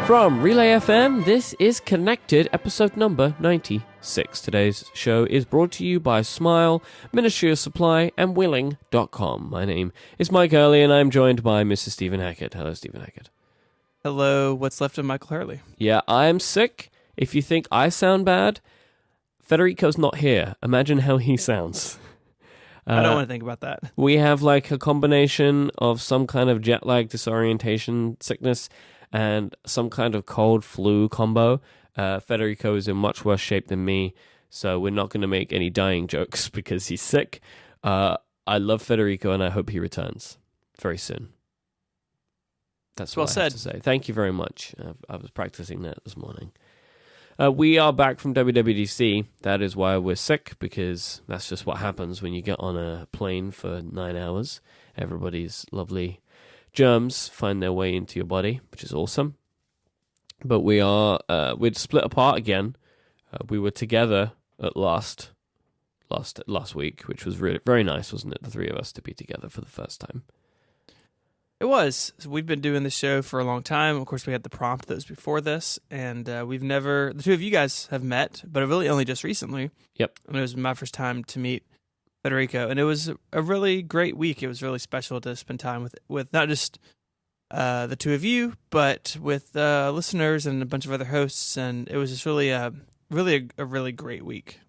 From Relay FM, this is Connected, episode number 96. Today's show is brought to you by Smile, Ministry of Supply, and Willing.com. My name is Mike Hurley, and I'm joined by Mr. Stephen Hackett. Hello, Stephen Hackett. Hello, what's left of Michael Hurley? Yeah, I'm sick. If you think I sound bad, Federico's not here. Imagine how he sounds. I don't want to think about that. We have like a combination of some kind of jet lag, disorientation, sickness, and some kind of cold flu combo. Federico is in much worse shape than me, so we're not going to make any dying jokes because he's sick. I love Federico, and I hope he returns very soon. That's what I have to say. Thank you very much. I was practicing that this morning. We are back from WWDC. That is why we're sick, because that's just what happens when you get on a plane for 9 hours. Everybody's lovely germs find their way into your body, which is awesome. But we'd split apart again. We were together at last week, which was really very nice, wasn't it? The three of us to be together for the first time. It was. So we've been doing this show for a long time. Of course, we had the prompt that was before this, and the two of you guys have met, but really only just recently. Yep. And it was my first time to meet Federico, and it was a really great week. It was really special to spend time with not just the two of you, but with listeners and a bunch of other hosts, and it was just really a really great week.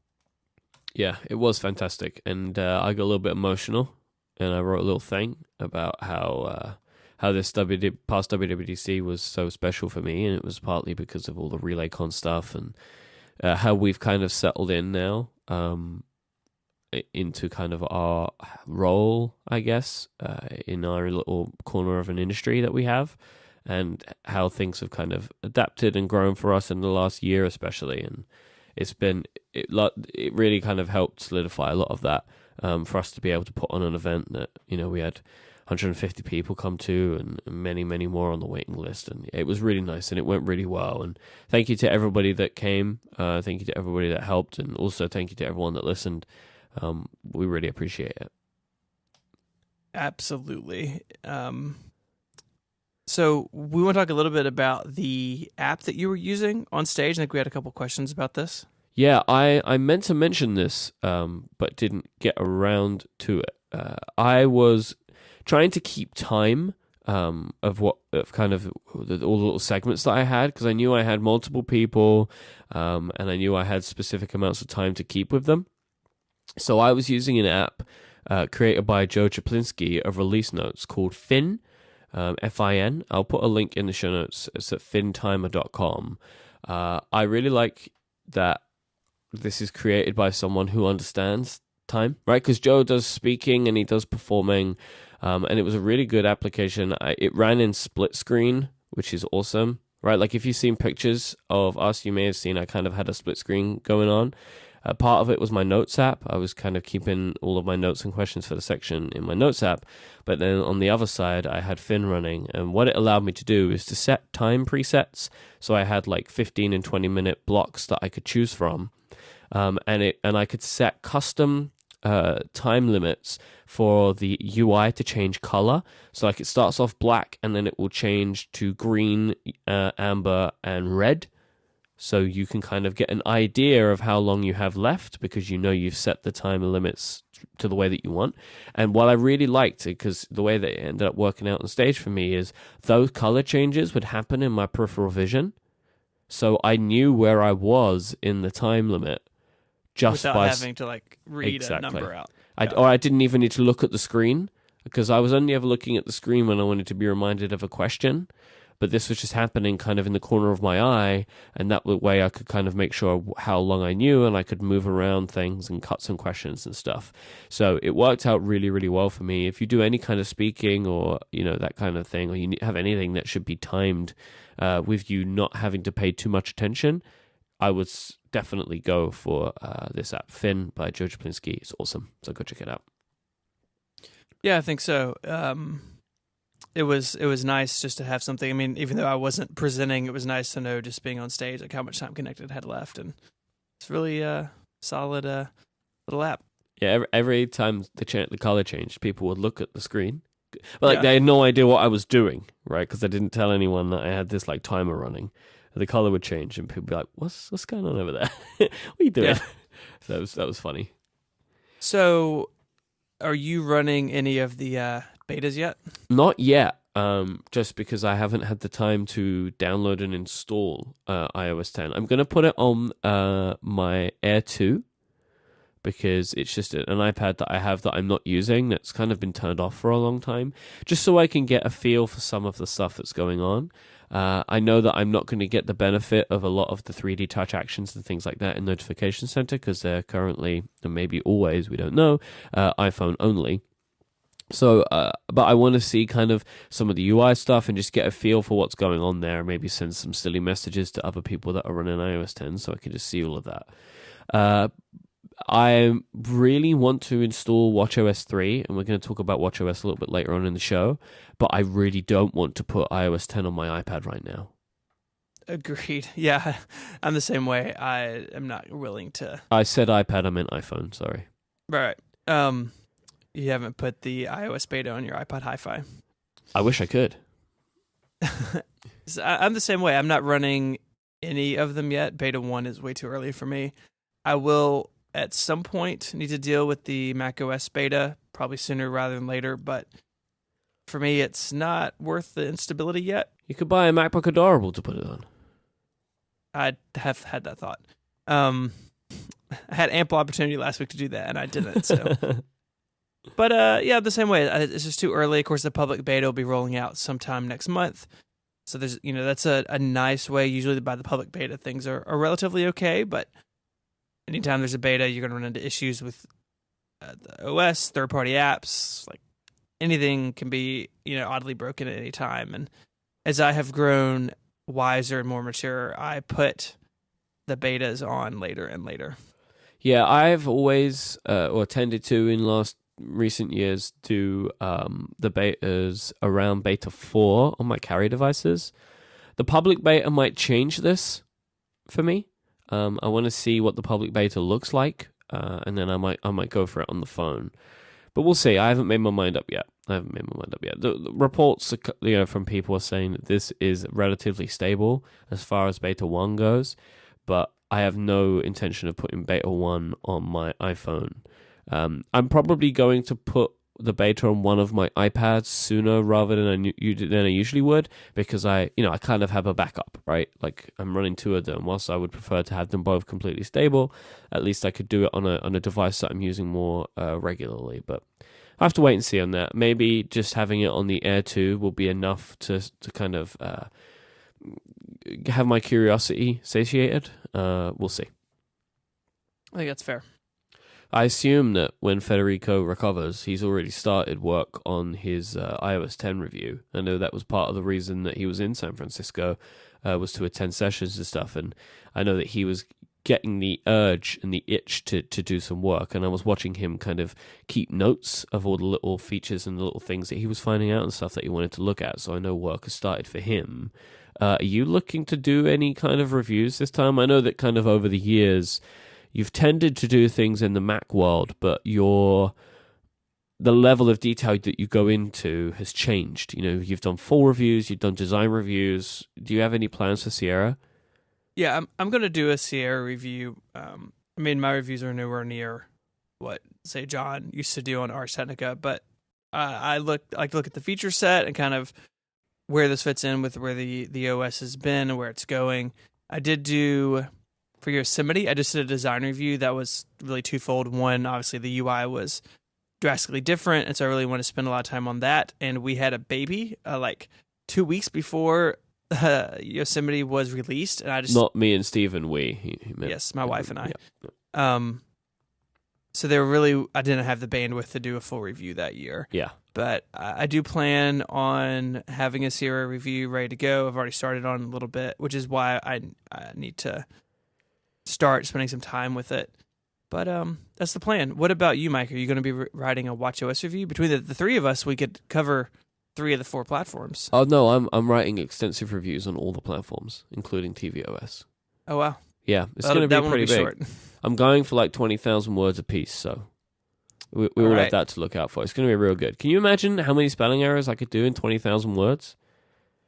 Yeah, it was fantastic, and I got a little bit emotional, and I wrote a little thing about how this past WWDC was so special for me, and it was partly because of all the RelayCon stuff and how we've kind of settled in now. Into kind of our role, I guess, in our little corner of an industry that we have, and how things have kind of adapted and grown for us in the last year especially. And it really kind of helped solidify a lot of that for us to be able to put on an event that, we had 150 people come to and many, many more on the waiting list. And it was really nice, and it went really well. And thank you to everybody that came. Thank you to everybody that helped. And also thank you to everyone that listened. We really appreciate it. Absolutely. So we want to talk a little bit about the app that you were using on stage. I think we had a couple questions about this. Yeah, I meant to mention this, but didn't get around to it. I was trying to keep time of all the little segments that I had, because I knew I had multiple people, and I knew I had specific amounts of time to keep with them. So I was using an app created by Joe Czaplinski of Release Notes called Fin, Fin. I'll put a link in the show notes. It's at fintimer.com. I really like that this is created by someone who understands time, right? Because Joe does speaking and he does performing, and it was a really good application. It ran in split screen, which is awesome, right? Like if you've seen pictures of us, you may have seen I kind of had a split screen going on. Part of it was my Notes app. I was kind of keeping all of my notes and questions for the section in my Notes app. But then on the other side, I had Fin running. And what it allowed me to do is to set time presets. So I had like 15 and 20 minute blocks that I could choose from. And I could set custom time limits for the UI to change color. So like it starts off black and then it will change to green, amber, and red. So you can kind of get an idea of how long you have left because you've set the time limits to the way that you want. And what I really liked, because the way that it ended up working out on stage for me, is those color changes would happen in my peripheral vision. So I knew where I was in the time limit just without by having to read a number out. I didn't even need to look at the screen, because I was only ever looking at the screen when I wanted to be reminded of a question. But this was just happening kind of in the corner of my eye, and that way I could kind of make sure how long I knew, and I could move around things and cut some questions and stuff. So it worked out really, really well for me. If you do any kind of speaking or, that kind of thing, or you have anything that should be timed with you not having to pay too much attention, I would definitely go for this app, Fin by Joe Czaplinski. It's awesome. So go check it out. Yeah, I think so. It was nice just to have something. I mean, even though I wasn't presenting, it was nice to know, just being on stage, how much time Connected had left, and it's really a solid little app. Yeah, every time the color changed, people would look at the screen, but like Yeah. they had no idea what I was doing, right? Because I didn't tell anyone that I had this like timer running. The color would change, and people would be like, "What's going on over there? What are you doing?" Yeah. So that was funny. So, are you running any of the betas yet? Not yet. Just because I haven't had the time to download and install iOS 10. I'm gonna put it on my Air 2 because it's just an iPad that I have that I'm not using that's kind of been turned off for a long time, just so I can get a feel for some of the stuff that's going on. I know that I'm not going to get the benefit of a lot of the 3D touch actions and things like that in Notification Center because they're currently, and maybe always, we don't know, iPhone only. So, but I want to see kind of some of the UI stuff and just get a feel for what's going on there. Maybe send some silly messages to other people that are running iOS 10 so I can just see all of that. I really want to install watchOS 3, and we're going to talk about watchOS a little bit later on in the show, but I really don't want to put iOS 10 on my iPad right now. Agreed. Yeah, I'm the same way. I am not willing to. I said iPad, I meant iPhone, sorry. Right. You haven't put the iOS beta on your iPod Hi-Fi. I wish I could. So I'm the same way. I'm not running any of them yet. Beta 1 is way too early for me. I will, at some point, need to deal with the macOS beta, probably sooner rather than later, but for me, it's not worth the instability yet. You could buy a MacBook Adorable to put it on. I have had that thought. I had ample opportunity last week to do that, and I didn't, so... But yeah, the same way. It's just too early. Of course, the public beta will be rolling out sometime next month. So there's, that's a nice way. Usually by the public beta, things are relatively okay. But anytime there's a beta, you're going to run into issues with the OS, third-party apps. Like anything can be, oddly broken at any time. And as I have grown wiser and more mature, I put the betas on later and later. Yeah, I've always, or tended to in recent years, do the betas around beta 4 on my carrier devices. The public beta might change this for me. I want to see what the public beta looks like, and then I might go for it on the phone. But we'll see. I haven't made my mind up yet. The reports, from people are saying that this is relatively stable as far as beta 1 goes, but I have no intention of putting beta 1 on my iPhone. I'm probably going to put the beta on one of my iPads sooner rather than I usually would, because I kind of have a backup, right? Like I'm running 2 of them. Whilst I would prefer to have them both completely stable, at least I could do it on a device that I'm using more regularly. But I have to wait and see on that. Maybe just having it on the Air 2 will be enough to kind of have my curiosity satiated. We'll see. I think that's fair. I assume that when Federico recovers, he's already started work on his iOS 10 review. I know that was part of the reason that he was in San Francisco, was to attend sessions and stuff. And I know that he was getting the urge and the itch to do some work. And I was watching him kind of keep notes of all the little features and the little things that he was finding out and stuff that he wanted to look at. So I know work has started for him. Are you looking to do any kind of reviews this time? I know that kind of over the years, you've tended to do things in the Mac world, but the level of detail that you go into has changed. You've done full reviews, you've done design reviews. Do you have any plans for Sierra? Yeah, I'm going to do a Sierra review. My reviews are nowhere near what, say, John used to do on Ars Technica, but I like to look at the feature set and kind of where this fits in with where the OS has been and where it's going. I did do... For Yosemite, I just did a design review that was really twofold. One, obviously the UI was drastically different, and so I really want to spend a lot of time on that. And we had a baby like 2 weeks before Yosemite was released, and I just... Not me and Stephen, we. Yes, my wife and I. Yeah. So I didn't have the bandwidth to do a full review that year. Yeah. But I do plan on having a Sierra review ready to go. I've already started on a little bit, which is why I need to start spending some time with it. But that's the plan. What about you, Mike? Are you going to be writing a watchOS review? Between the 3 of us, we could cover 3 of the 4 platforms. Oh no, I'm writing extensive reviews on all the platforms, including tvOS. Oh wow. Yeah, it's going to be pretty big. Short. I'm going for like 20,000 words a piece, so We All all have right. that to look out for. It's going to be real good. Can you imagine how many spelling errors I could do in 20,000 words?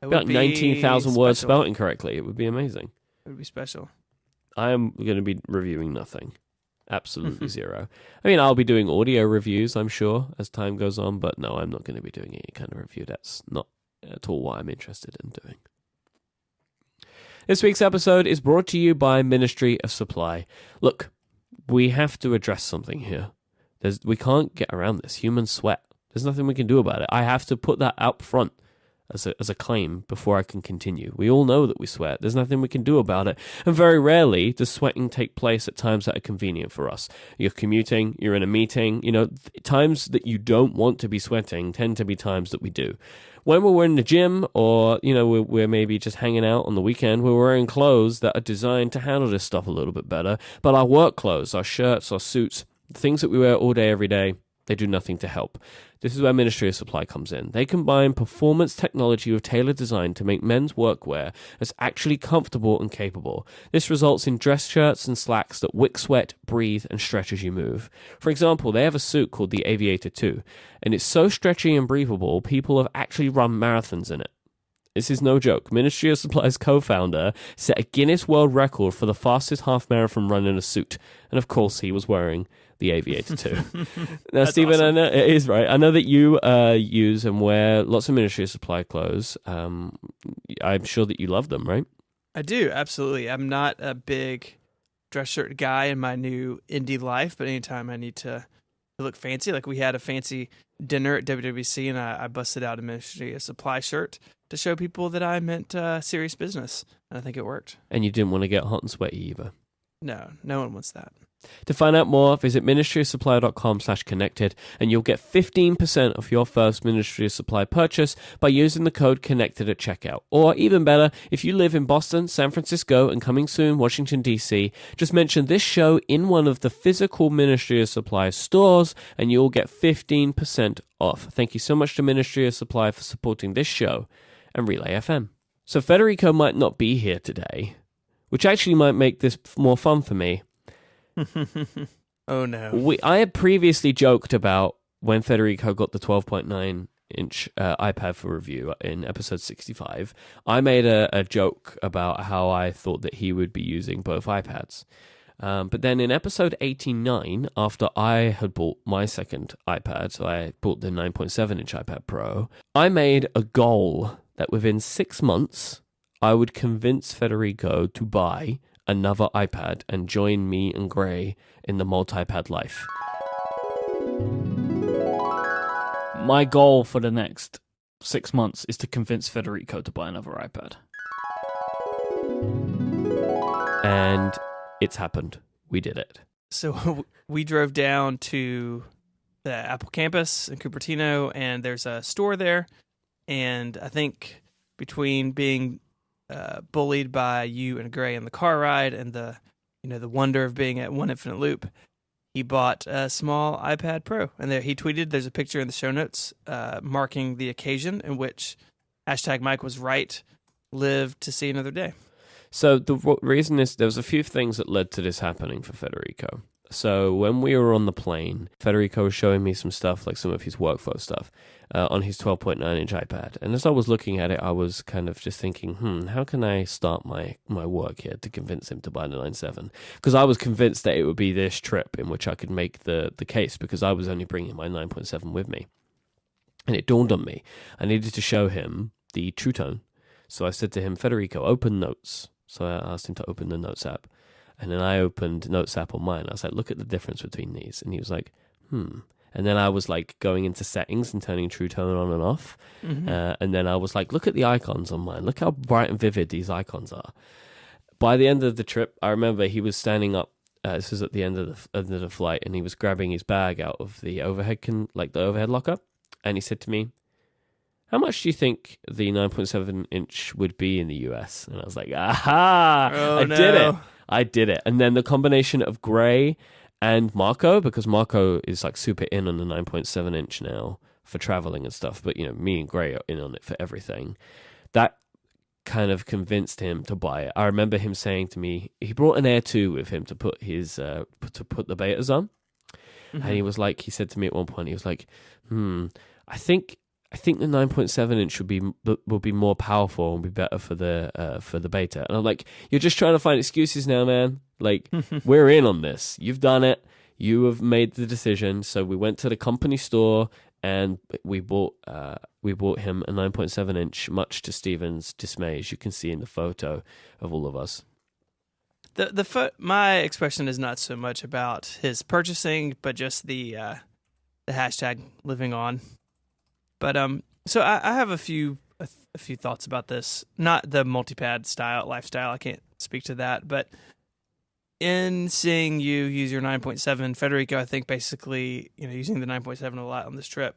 It About would be 19,000 words special. spelled incorrectly. It would be amazing. It would be special. I am going to be reviewing nothing. Absolutely zero. I mean, I'll be doing audio reviews, I'm sure, as time goes on, but no, I'm not going to be doing any kind of review. That's not at all what I'm interested in doing. This week's episode is brought to you by Ministry of Supply. Look, we have to address something here. We can't get around this. Humans sweat. There's nothing we can do about it. I have to put that out front as a claim before I can continue. We all know that we sweat. There's nothing we can do about it. And very rarely does sweating take place at times that are convenient for us. You're commuting, you're in a meeting, times that you don't want to be sweating tend to be times that we do. When we're in the gym or, we're maybe just hanging out on the weekend, we're wearing clothes that are designed to handle this stuff a little bit better. But our work clothes, our shirts, our suits, the things that we wear all day, every day, they do nothing to help. This is where Ministry of Supply comes in. They combine performance technology with tailored design to make men's workwear that's actually comfortable and capable. This results in dress shirts and slacks that wick sweat, breathe, and stretch as you move. For example, they have a suit called the Aviator 2, and it's so stretchy and breathable, people have actually run marathons in it. This is no joke. Ministry of Supply's co-founder set a Guinness World Record for the fastest half marathon run in a suit. And of course, he was wearing the Aviator 2. Now, Stephen, awesome. I know it is right. I know that you use and wear lots of Ministry of Supply clothes. I'm sure that you love them, right? I do, absolutely. I'm not a big dress shirt guy in my new indie life, but anytime I need to look fancy, like we had a fancy dinner at WWDC, and I busted out a Ministry of Supply shirt to show people that I meant serious business, and I think it worked. And you didn't want to get hot and sweaty either. No one wants that. To find out more, visit ministryofsupply.com/connected, and you'll get 15% off your first Ministry of Supply purchase by using the code CONNECTED at checkout. Or even better, if you live in Boston, San Francisco, and coming soon, Washington, D.C., just mention this show in one of the physical Ministry of Supply stores, and you'll get 15% off. Thank you so much to Ministry of Supply for supporting this show and Relay FM. So Federico might not be here today, which actually might make this more fun for me. Oh no. I had previously joked about when Federico got the 12.9-inch iPad for review in episode 65. I made a joke about how I thought that he would be using both iPads. But then in episode 89, after I had bought my second iPad, so I bought the 9.7-inch iPad Pro, I made a goal that within 6 months, I would convince Federico to buy another iPad and join me and Gray in the multi-pad life. My goal for the next 6 months is to convince Federico to buy another iPad. And it's happened. We did it. So we drove down to the Apple campus in Cupertino, and there's a store there. And I think between being bullied by you and Gray in the car ride and the wonder of being at One Infinite Loop, he bought a small iPad Pro. And there he tweeted, there's a picture in the show notes marking the occasion in which #Mike was right, lived to see another day. So the reason is there was a few things that led to this happening for Federico. So when we were on the plane, Federico was showing me some stuff, like some of his workflow stuff, on his 12.9-inch iPad. And as I was looking at it, I was kind of just thinking, how can I start my work here to convince him to buy the 9.7? Because I was convinced that it would be this trip in which I could make the case, because I was only bringing my 9.7 with me. And it dawned on me, I needed to show him the True Tone. So I said to him, Federico, open Notes. So I asked him to open the Notes app. And then I opened Notes app on mine. I was like, look at the difference between these. And he was like, And then I was like going into settings and turning True Tone on and off. Mm-hmm. And then I was like, look at the icons on mine. Look how bright and vivid these icons are. By the end of the trip, I remember he was standing up. This was at the end of the flight. And he was grabbing his bag out of the overhead locker. And he said to me, how much do you think the 9.7-inch would be in the US? And I was like, aha, I did it. And then the combination of Gray and Marco, because Marco is like super in on the 9.7-inch now for traveling and stuff, but me and Gray are in on it for everything. That kind of convinced him to buy it. I remember him saying to me, he brought an Air 2 with him to put his to put the betas on. And he said to me at one point, he was like, I think the 9.7 inch will be more powerful and be better for the beta. And I'm like, you're just trying to find excuses now, man. Like, we're in on this. You've done it. You have made the decision. So we went to the company store and we bought him a 9.7 inch, much to Steven's dismay, as you can see in the photo of all of us. My expression is not so much about his purchasing, but just the hashtag living on. But so I have a few thoughts about this. Not the multipad lifestyle. I can't speak to that. But in seeing you use your 9.7, Federico, I think basically using the 9.7 a lot on this trip.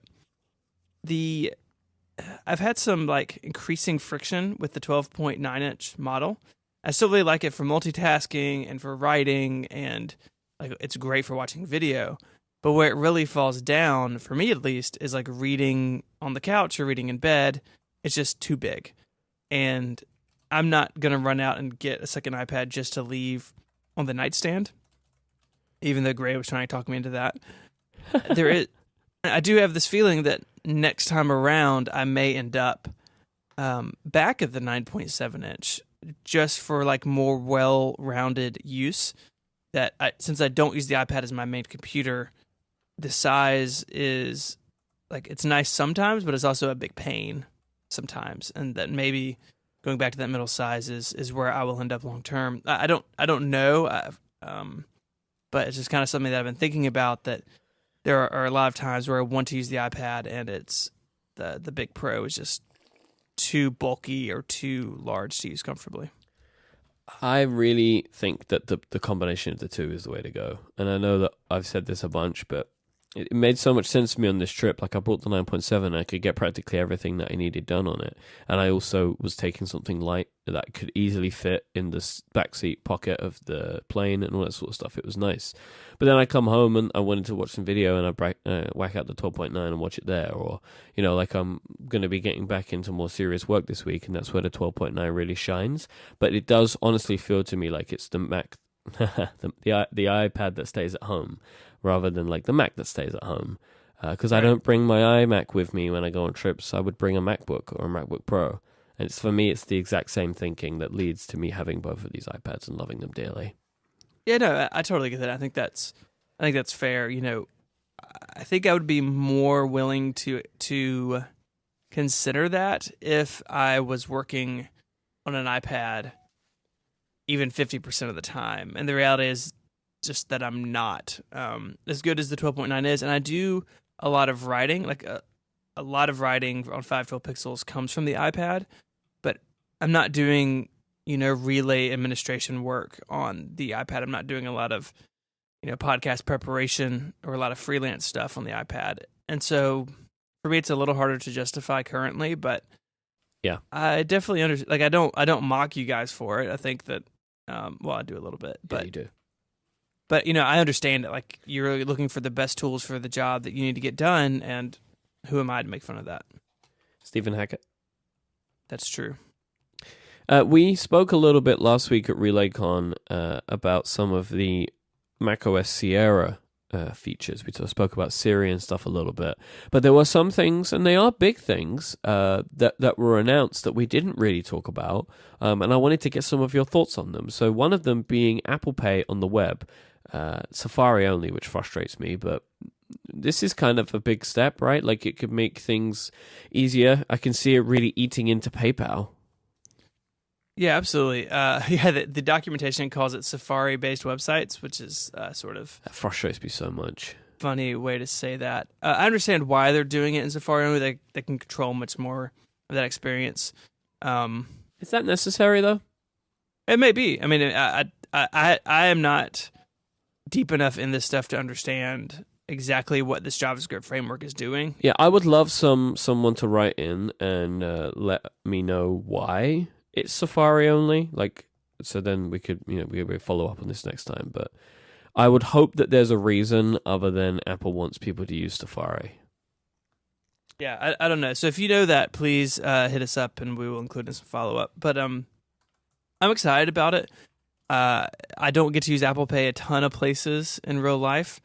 I've had some like increasing friction with the 12.9 inch model. I still really like it for multitasking and for writing, and like it's great for watching video. But where it really falls down, for me at least, is like reading on the couch or reading in bed. It's just too big. And I'm not going to run out and get a second iPad just to leave on the nightstand, even though Gray was trying to talk me into that. I do have this feeling that next time around, I may end up back at the 9.7 inch, just for like more well-rounded use. Since I don't use the iPad as my main computer, the size is like, it's nice sometimes, but it's also a big pain sometimes, and that maybe going back to that middle size is where I will end up long term. I don't know, but it's just kind of something that I've been thinking about. That there are a lot of times where I want to use the iPad, and it's the Big Pro is just too bulky or too large to use comfortably. I really think that the combination of the two is the way to go. And I know that I've said this a bunch, but it made so much sense to me on this trip. Like, I bought the 9.7, I could get practically everything that I needed done on it. And I also was taking something light that could easily fit in the backseat pocket of the plane and all that sort of stuff. It was nice. But then I come home and I wanted to watch some video, and I whack out the 12.9 and watch it there. Or, like I'm going to be getting back into more serious work this week, and that's where the 12.9 really shines. But it does honestly feel to me like it's the Mac, the iPad that stays at home, rather than like the Mac that stays at home. Because I don't bring my iMac with me when I go on trips. I would bring a MacBook or a MacBook Pro. And for me, it's the exact same thinking that leads to me having both of these iPads and loving them dearly. Yeah, no, I totally get that. I think that's fair. I think I would be more willing to consider that if I was working on an iPad even 50% of the time. And the reality is just that I'm not as good as the 12.9 is. And I do a lot of writing, like a lot of writing on 512 pixels comes from the iPad, but I'm not doing, relay administration work on the iPad. I'm not doing a lot of, podcast preparation or a lot of freelance stuff on the iPad. And so for me, it's a little harder to justify currently, but yeah, I definitely understand. Like, I don't mock you guys for it. I think that, I do a little bit, but yeah, you do. But, I understand it. Like, you're really looking for the best tools for the job that you need to get done, and who am I to make fun of that? Stephen Hackett. That's true. We spoke a little bit last week at RelayCon about some of the macOS Sierra features. We spoke about Siri and stuff a little bit. But there were some things, and they are big things, that were announced that we didn't really talk about, and I wanted to get some of your thoughts on them. So one of them being Apple Pay on the web. Safari only, which frustrates me, but this is kind of a big step, right? Like, it could make things easier. I can see it really eating into PayPal. Yeah, absolutely. The documentation calls it Safari-based websites, which is sort of... That frustrates me so much. Funny way to say that. I understand why they're doing it in Safari only. They can control much more of that experience. Is that necessary, though? It may be. I mean, I am not deep enough in this stuff to understand exactly what this JavaScript framework is doing. Yeah, I would love someone to write in and let me know why it's Safari only. Like, so then we could, we follow up on this next time. But I would hope that there's a reason other than Apple wants people to use Safari. Yeah, I don't know. So if you know that, please hit us up and we will include in some follow up. But I'm excited about it. I don't get to use Apple Pay a ton of places in real life.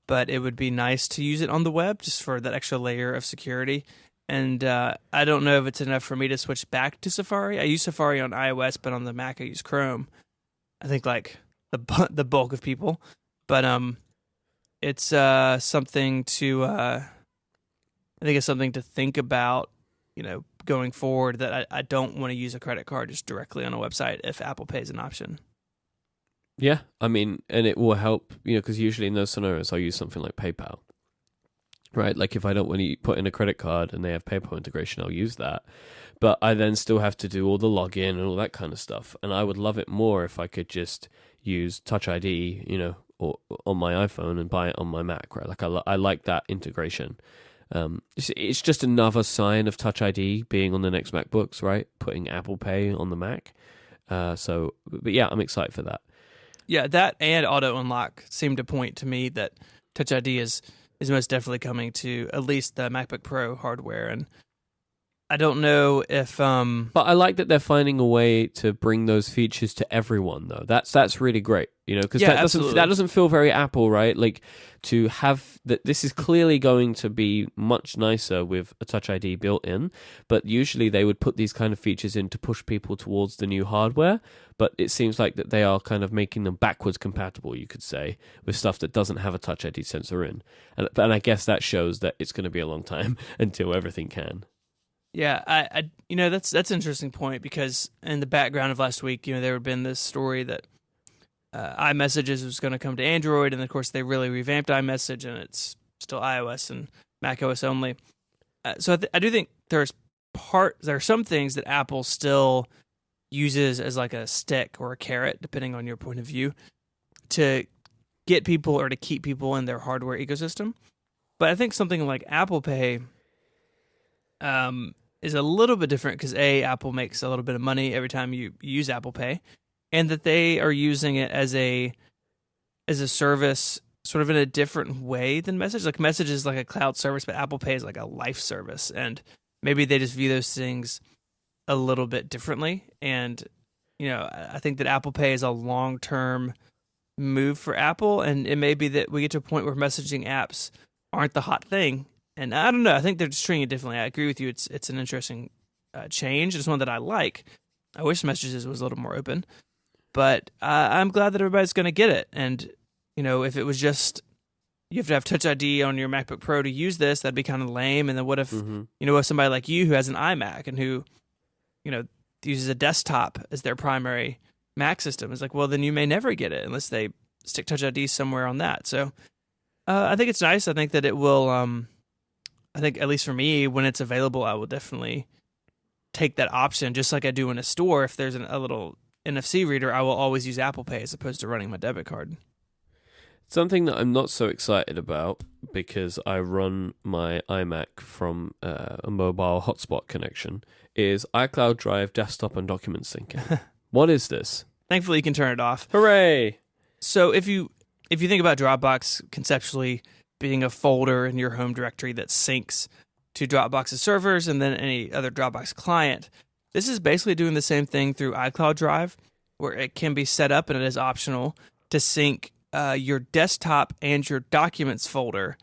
but it would be nice to use it on the web just for that extra layer of security. And I don't know if it's enough for me to switch back to Safari. I use Safari on iOS, but on the Mac I use Chrome. I think like the bulk of people, but it's something to I think it's something to think about, going forward, that I don't want to use a credit card just directly on a website if Apple Pay is an option. Yeah, I mean, and it will help, because usually in those scenarios I'll use something like PayPal, right? Like if I don't want to put in a credit card and they have PayPal integration, I'll use that. But I then still have to do all the login and all that kind of stuff. And I would love it more if I could just use Touch ID, or on my iPhone and buy it on my Mac, right? Like I like that integration. It's just another sign of Touch ID being on the next MacBooks, right? Putting Apple Pay on the Mac. But yeah, I'm excited for that. Yeah, that and auto unlock seem to point to me that Touch ID is most definitely coming to at least the MacBook Pro hardware. And I don't know if but I like that they're finding a way to bring those features to everyone, though. That's really great, because that doesn't feel very Apple, right? Like to have that. This is clearly going to be much nicer with a Touch ID built in, but usually they would put these kind of features in to push people towards the new hardware. But it seems like that they are kind of making them backwards compatible, you could say, with stuff that doesn't have a Touch ID sensor in, and I guess that shows that it's going to be a long time until everything can. Yeah, I that's an interesting point, because in the background of last week, there had been this story that iMessages was going to come to Android, and of course they really revamped iMessage, and it's still iOS and macOS only. So I do think there are some things that Apple still uses as like a stick or a carrot, depending on your point of view, to get people or to keep people in their hardware ecosystem. But I think something like Apple Pay is a little bit different, because Apple makes a little bit of money every time you use Apple Pay, and that they are using it as a service sort of in a different way than Message. Like Message is like a cloud service, but Apple Pay is like a life service, and maybe they just view those things a little bit differently. And I think that Apple Pay is a long-term move for Apple, and it may be that we get to a point where messaging apps aren't the hot thing. And I don't know. I think they're just treating it differently. I agree with you. It's an interesting change. It's one that I like. I wish Messages was a little more open, but I'm glad that everybody's going to get it. And if it was just you have to have Touch ID on your MacBook Pro to use this, that'd be kind of lame. And then what if if somebody like you who has an iMac and who uses a desktop as their primary Mac system is like, well, then you may never get it unless they stick Touch ID somewhere on that. So I think it's nice. I think that it will. I think at least for me, when it's available, I will definitely take that option, just like I do in a store. If there's a little NFC reader, I will always use Apple Pay as opposed to running my debit card. Something that I'm not so excited about, because I run my iMac from a mobile hotspot connection, is iCloud Drive desktop and document syncing. What is this? Thankfully, you can turn it off. Hooray! So if you think about Dropbox conceptually being a folder in your home directory that syncs to Dropbox's servers and then any other Dropbox client, this is basically doing the same thing through iCloud Drive, where it can be set up, and it is optional, to sync your desktop and your documents folder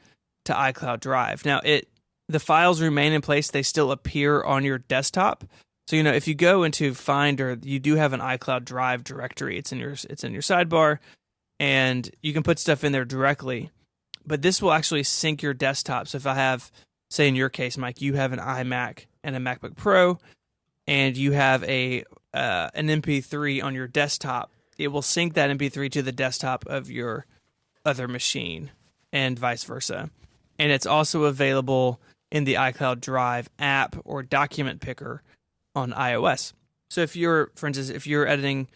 to iCloud Drive. Now, the files remain in place. They still appear on your desktop. So, if you go into Finder, you do have an iCloud Drive directory. It's in your sidebar, and you can put stuff in there directly. But this will actually sync your desktop. So if I have, say in your case, Mike, you have an iMac and a MacBook Pro, and you have an MP3 on your desktop, it will sync that MP3 to the desktop of your other machine, and vice versa. And it's also available in the iCloud Drive app or document picker on iOS. So if you're, for instance, if you're editing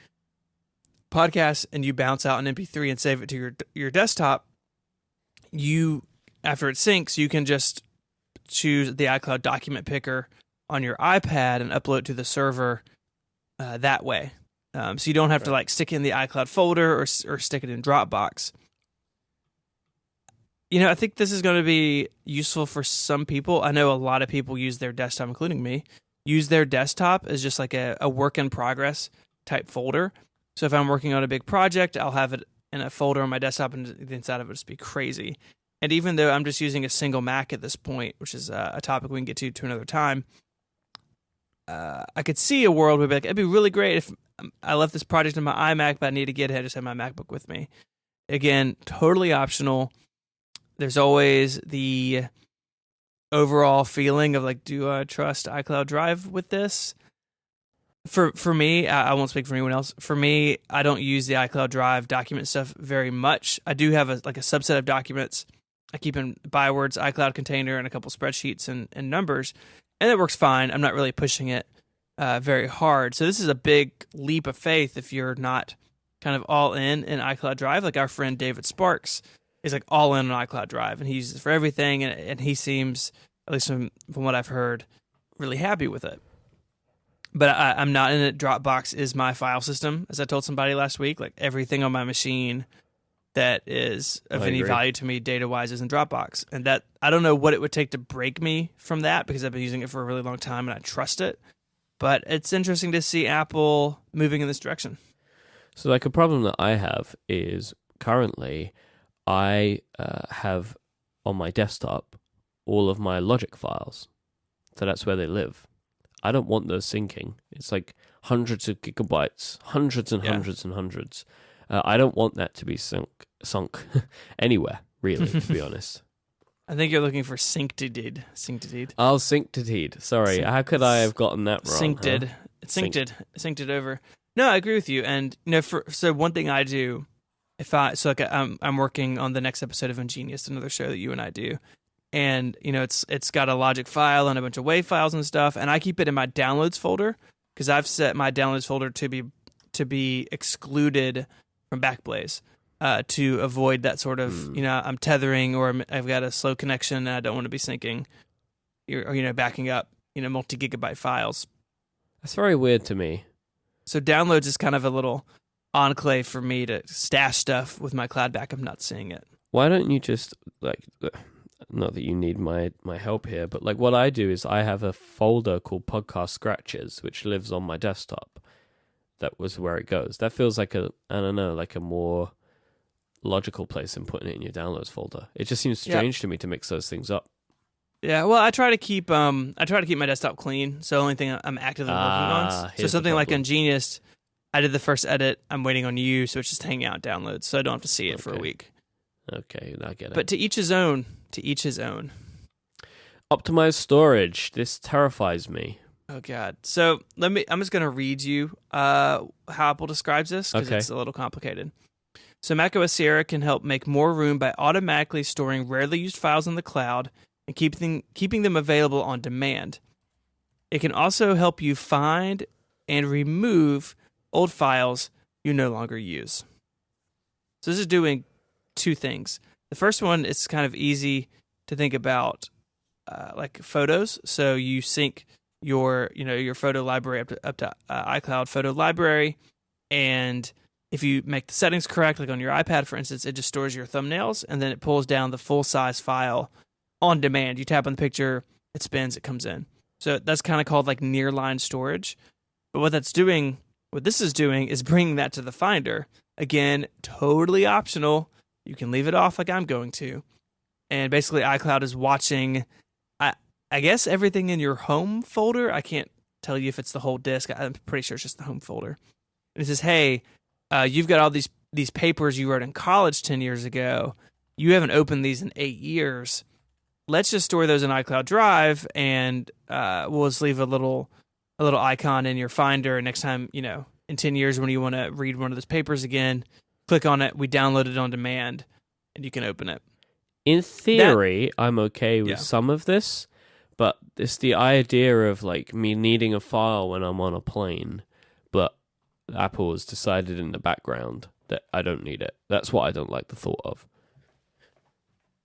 podcasts and you bounce out an MP3 and save it to your desktop, after it syncs, you can just choose the iCloud document picker on your iPad and upload it to the server that way. So you don't have to stick it in the iCloud folder or stick it in Dropbox. I think this is going to be useful for some people. I know a lot of people use their desktop, including me, use their desktop as just like a work in progress type folder. So if I'm working on a big project, I'll have it in a folder on my desktop, and the inside of it would just be crazy. And even though I'm just using a single Mac at this point, which is a topic we can get to another time, I could see a world where it'd be really great if I left this project in my iMac, but I need to get it. I just have my MacBook with me. Again, totally optional. There's always the overall feeling of like, do I trust iCloud Drive with this? For me, I won't speak for anyone else. For me, I don't use the iCloud Drive document stuff very much. I do have a subset of documents I keep in Bywords, iCloud container, and a couple spreadsheets and numbers, and it works fine. I'm not really pushing it very hard. So this is a big leap of faith if you're not kind of all in iCloud Drive. Like our friend David Sparks is like all in on iCloud Drive, and he uses it for everything, and he seems, at least from what I've heard, really happy with it. But I'm not in it. Dropbox is my file system, as I told somebody last week. Like everything on my machine that is of any value to me data-wise is in Dropbox. And that I don't know what it would take to break me from that, because I've been using it for a really long time and I trust it. But it's interesting to see Apple moving in this direction. So like a problem that I have is currently I have on my desktop all of my Logic files. So that's where they live. I don't want those syncing. It's like hundreds of gigabytes, hundreds and hundreds and hundreds. I don't want that to be sunk anywhere, really, to be honest. I think you're looking for synced-ed. Oh, synced-ed. Sorry, how could I have gotten that wrong? Synced-ed. Huh? Synced it over. No, I agree with you. And so one thing I do, I'm working on the next episode of Ingenious, another show that you and I do. And, it's got a Logic file and a bunch of WAV files and stuff, and I keep it in my downloads folder because I've set my downloads folder to be excluded from Backblaze to avoid that sort of, I'm tethering or I've got a slow connection and I don't want to be syncing or backing up, multi-gigabyte files. That's very weird to me. So downloads is kind of a little enclave for me to stash stuff with my cloud backup, not seeing it. Why don't you just not that you need my help here, but like what I do is I have a folder called Podcast Scratches, which lives on my desktop. That was where it goes. That feels like a more logical place than putting it in your downloads folder. It just seems strange to me to mix those things up. Yeah, well, I try to keep my desktop clean. So the only thing I'm actively working on. So something like Ingenious, I did the first edit. I'm waiting on you, so it's just hanging out in downloads, so I don't have to see it for a week. Okay, I get it. But to each his own. To each his own. Optimized storage. This terrifies me. Oh God. So I'm just going to read you how Apple describes this because it's a little complicated. So macOS Sierra can help make more room by automatically storing rarely used files in the cloud and keeping them available on demand. It can also help you find and remove old files you no longer use. So this is doing two things. The first one is kind of easy to think about, like photos. So you sync your photo library up to iCloud Photo Library, and if you make the settings correct, like on your iPad, for instance, it just stores your thumbnails, and then it pulls down the full-size file on demand. You tap on the picture, it spins, it comes in. So that's kind of called like nearline storage. But what this is doing is bringing that to the Finder. Again, totally optional. You can leave it off like I'm going to. And basically iCloud is watching, I guess, everything in your home folder. I can't tell you if it's the whole disk. I'm pretty sure it's just the home folder. And it says, hey, you've got all these papers you wrote in college 10 years ago. You haven't opened these in 8 years. Let's just store those in iCloud Drive, and we'll just leave a little icon in your Finder. And next time, in 10 years when you want to read one of those papers again, click on it, we download it on demand, and you can open it. In theory, I'm okay with some of this, but it's the idea of like me needing a file when I'm on a plane, but Apple has decided in the background that I don't need it. That's what I don't like the thought of.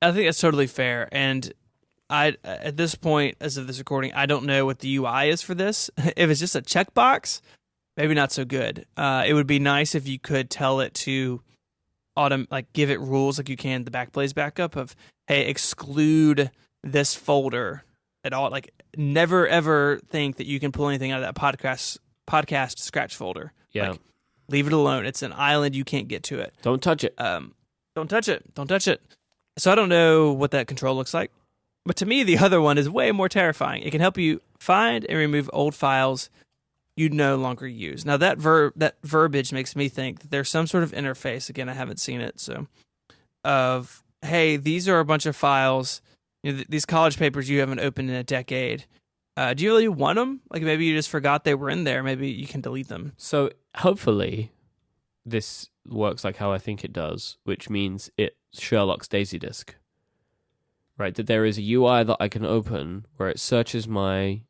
I think that's totally fair, and at this point, as of this recording, I don't know what the UI is for this. If it's just a checkbox, maybe not so good. It would be nice if you could tell it to give it rules like you can the Backblaze backup of, hey, exclude this folder at all. Like, never ever think that you can pull anything out of that podcast scratch folder. Yeah. Like, Leave it alone. It's an island. You can't get to it. Don't touch it. Don't touch it. Don't touch it. So I don't know what that control looks like. But to me, the other one is way more terrifying. It can help you find and remove old files you no longer use. Now, that verbiage makes me think that there's some sort of interface. Again, I haven't seen it. So, of, hey, these are a bunch of files, these college papers you haven't opened in a decade. Do you really want them? Like, maybe you just forgot they were in there. Maybe you can delete them. So hopefully this works like how I think it does, which means it Sherlock's Daisy Disk. Right, that there is a UI that I can open where it searches my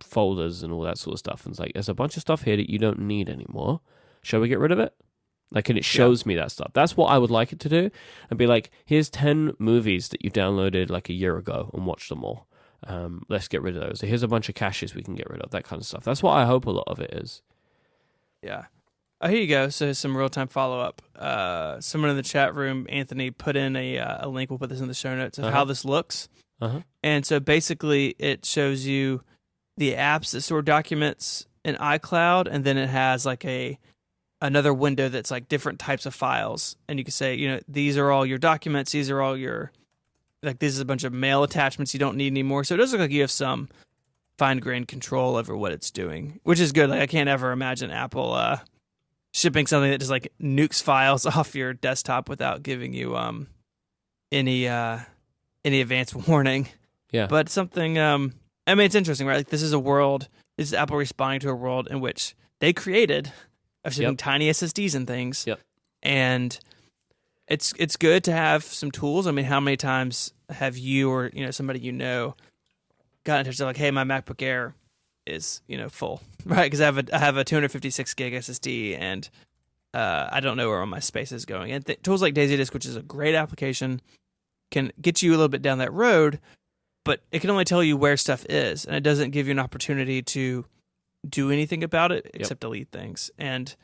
folders and all that sort of stuff, and it's like, there's a bunch of stuff here that you don't need anymore. Shall we get rid of it? Like, and it shows me that stuff. That's what I would like it to do, and be like, here's 10 movies that you downloaded like a year ago and watched them all. Let's get rid of those. Here's a bunch of caches we can get rid of, that kind of stuff. That's what I hope a lot of it is. Yeah. Oh, here you go. So some real-time follow-up. Someone in the chat room, Anthony, put in a link. We'll put this in the show notes of how this looks. And so basically it shows you the apps that store documents in iCloud, and then it has like another window that's like different types of files. And you can say, these are all your documents. These are all your, like, this is a bunch of mail attachments you don't need anymore. So it does look like you have some fine-grained control over what it's doing, which is good. Like, I can't ever imagine Apple shipping something that just like nukes files off your desktop without giving you any advance warning. Yeah. But something it's interesting, right? Like, this is Apple responding to a world in which they created of shipping tiny SSDs and things. Yep. And it's good to have some tools. I mean, how many times have you or somebody got in touch like, hey, my MacBook Air is full, right? Because I have a 256 gig SSD, and I don't know where all my space is going. And tools like Daisy Disk, which is a great application, can get you a little bit down that road, but it can only tell you where stuff is, and it doesn't give you an opportunity to do anything about it except delete things. And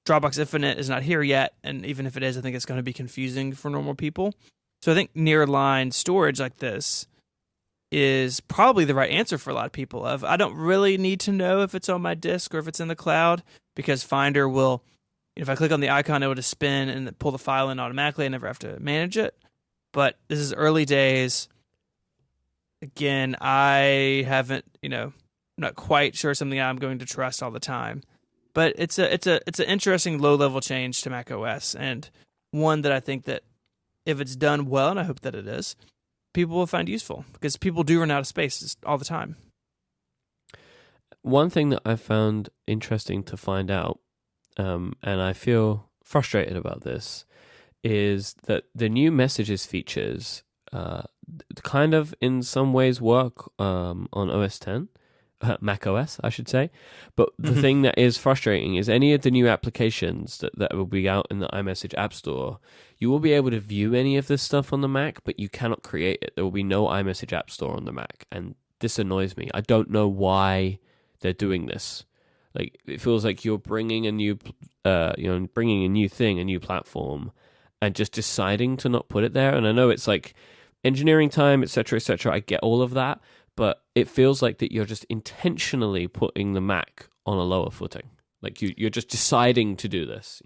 Dropbox Infinite is not here yet, and even if it is, I think it's going to be confusing for normal people. So I think nearline storage like this is probably the right answer for a lot of people. I don't really need to know if it's on my disk or if it's in the cloud, because Finder will, if I click on the icon, it will just spin and pull the file in automatically. I never have to manage it. But this is early days. Again, I haven't, I'm not quite sure something I'm going to trust all the time. But it's an interesting low-level change to macOS, and one that I think that if it's done well, and I hope that it is, people will find useful, because people do run out of space all the time. One thing that I found interesting to find out, and I feel frustrated about this, is that the new messages features kind of in some ways work on OS X, Mac OS, I should say. But the thing that is frustrating is any of the new applications that will be out in the iMessage App Store, you will be able to view any of this stuff on the Mac, but you cannot create it. There will be no iMessage App Store on the Mac, and this annoys me. I don't know why they're doing this. Like, it feels like you're bringing a new, bringing a new thing, a new platform, and just deciding to not put it there. And I know it's like engineering time, etc., etc. I get all of that, but it feels like that you're just intentionally putting the Mac on a lower footing. Like you're just deciding to do this,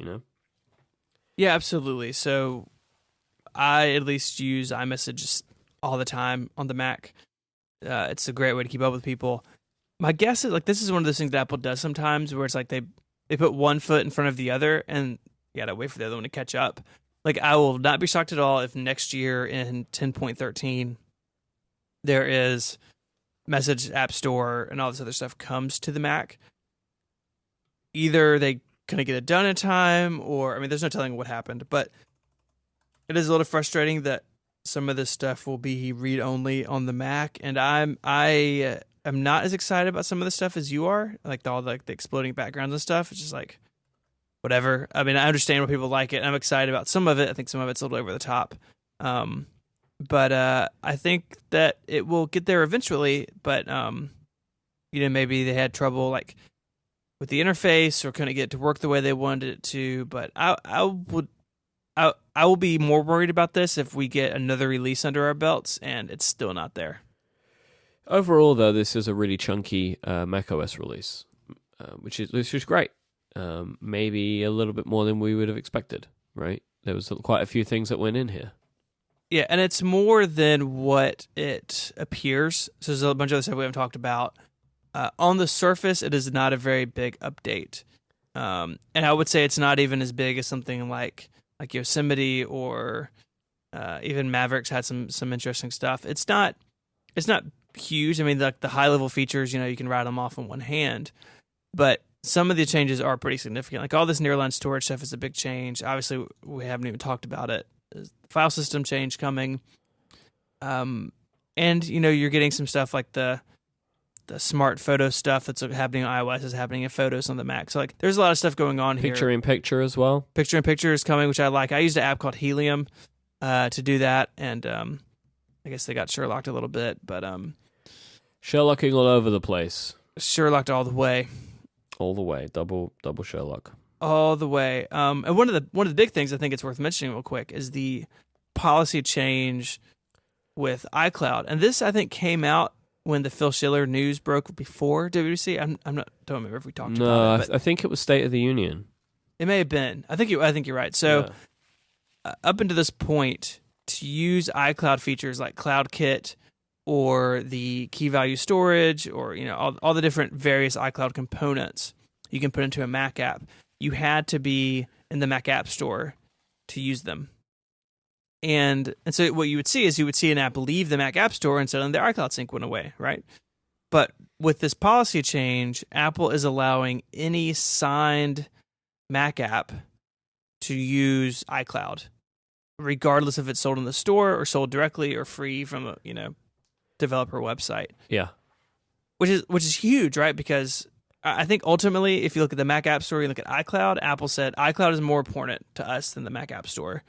Yeah, absolutely. So I at least use iMessage all the time on the Mac. It's a great way to keep up with people. My guess is, like, this is one of those things that Apple does sometimes, where it's like they put one foot in front of the other, and you gotta wait for the other one to catch up. Like, I will not be shocked at all if next year in 10.13 there is Message App Store and all this other stuff comes to the Mac. Either they kind of get it done in time, or, I mean, there's no telling what happened, but it is a little frustrating that some of this stuff will be read-only on the Mac, and I am not as excited about some of the stuff as you are, like all the exploding backgrounds and stuff. It's just like, whatever. I mean, I understand why people like it. I'm excited about some of it. I think some of it's a little over the top. But I think that it will get there eventually, but maybe they had trouble like with the interface or couldn't get it to work the way they wanted it to. But I will be more worried about this if we get another release under our belts and it's still not there. Overall, though, this is a really chunky macOS release, which is great. maybe a little bit more than we would have expected, right? There was quite a few things that went in here. Yeah, and it's more than what it appears. So there's a bunch of other stuff we haven't talked about. On the surface, it is not a very big update. And I would say it's not even as big as something like Yosemite or even Mavericks had some interesting stuff. It's not huge. I mean, the high level features, you can write them off in one hand, but some of the changes are pretty significant. Like all this nearline storage stuff is a big change. Obviously, we haven't even talked about it. There's file system change coming, and you're getting some stuff like the smart photo stuff that's happening on iOS is happening in Photos on the Mac. So like, there's a lot of stuff going on here. Picture in picture as well. Picture in picture is coming, which I like. I used an app called Helium to do that, and I guess they got Sherlocked a little bit, but Sherlocking all over the place. Sherlocked all the way. All the way, double Sherlock. All the way. And one of the big things I think it's worth mentioning real quick is the policy change with iCloud, and this I think came out when the Phil Schiller news broke before WWDC. Don't remember if we talked about it. No, I think it was State of the Union. It may have been. I think you're right. So up until this point, to use iCloud features like CloudKit or the key value storage or all the different various iCloud components you can put into a Mac app, you had to be in the Mac App Store to use them. And so what you would see is an app leave the Mac App Store and suddenly their iCloud sync went away, right? But with this policy change, Apple is allowing any signed Mac app to use iCloud, regardless if it's sold in the store or sold directly or free from a developer website. Yeah, which is huge, right? Because I think ultimately, if you look at the Mac App Store, you look at iCloud. Apple said iCloud is more important to us than the Mac App Store,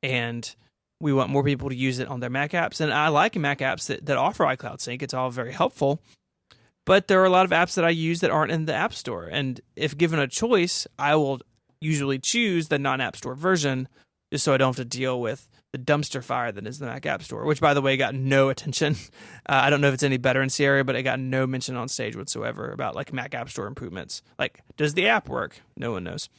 and we want more people to use it on their Mac apps. And I like Mac apps that offer iCloud sync. It's all very helpful. But there are a lot of apps that I use that aren't in the App Store. And if given a choice, I will usually choose the non-App Store version just so I don't have to deal with the dumpster fire that is the Mac App Store, which, by the way, got no attention. I don't know if it's any better in Sierra, but it got no mention on stage whatsoever about like Mac App Store improvements. Like, does the app work? No one knows.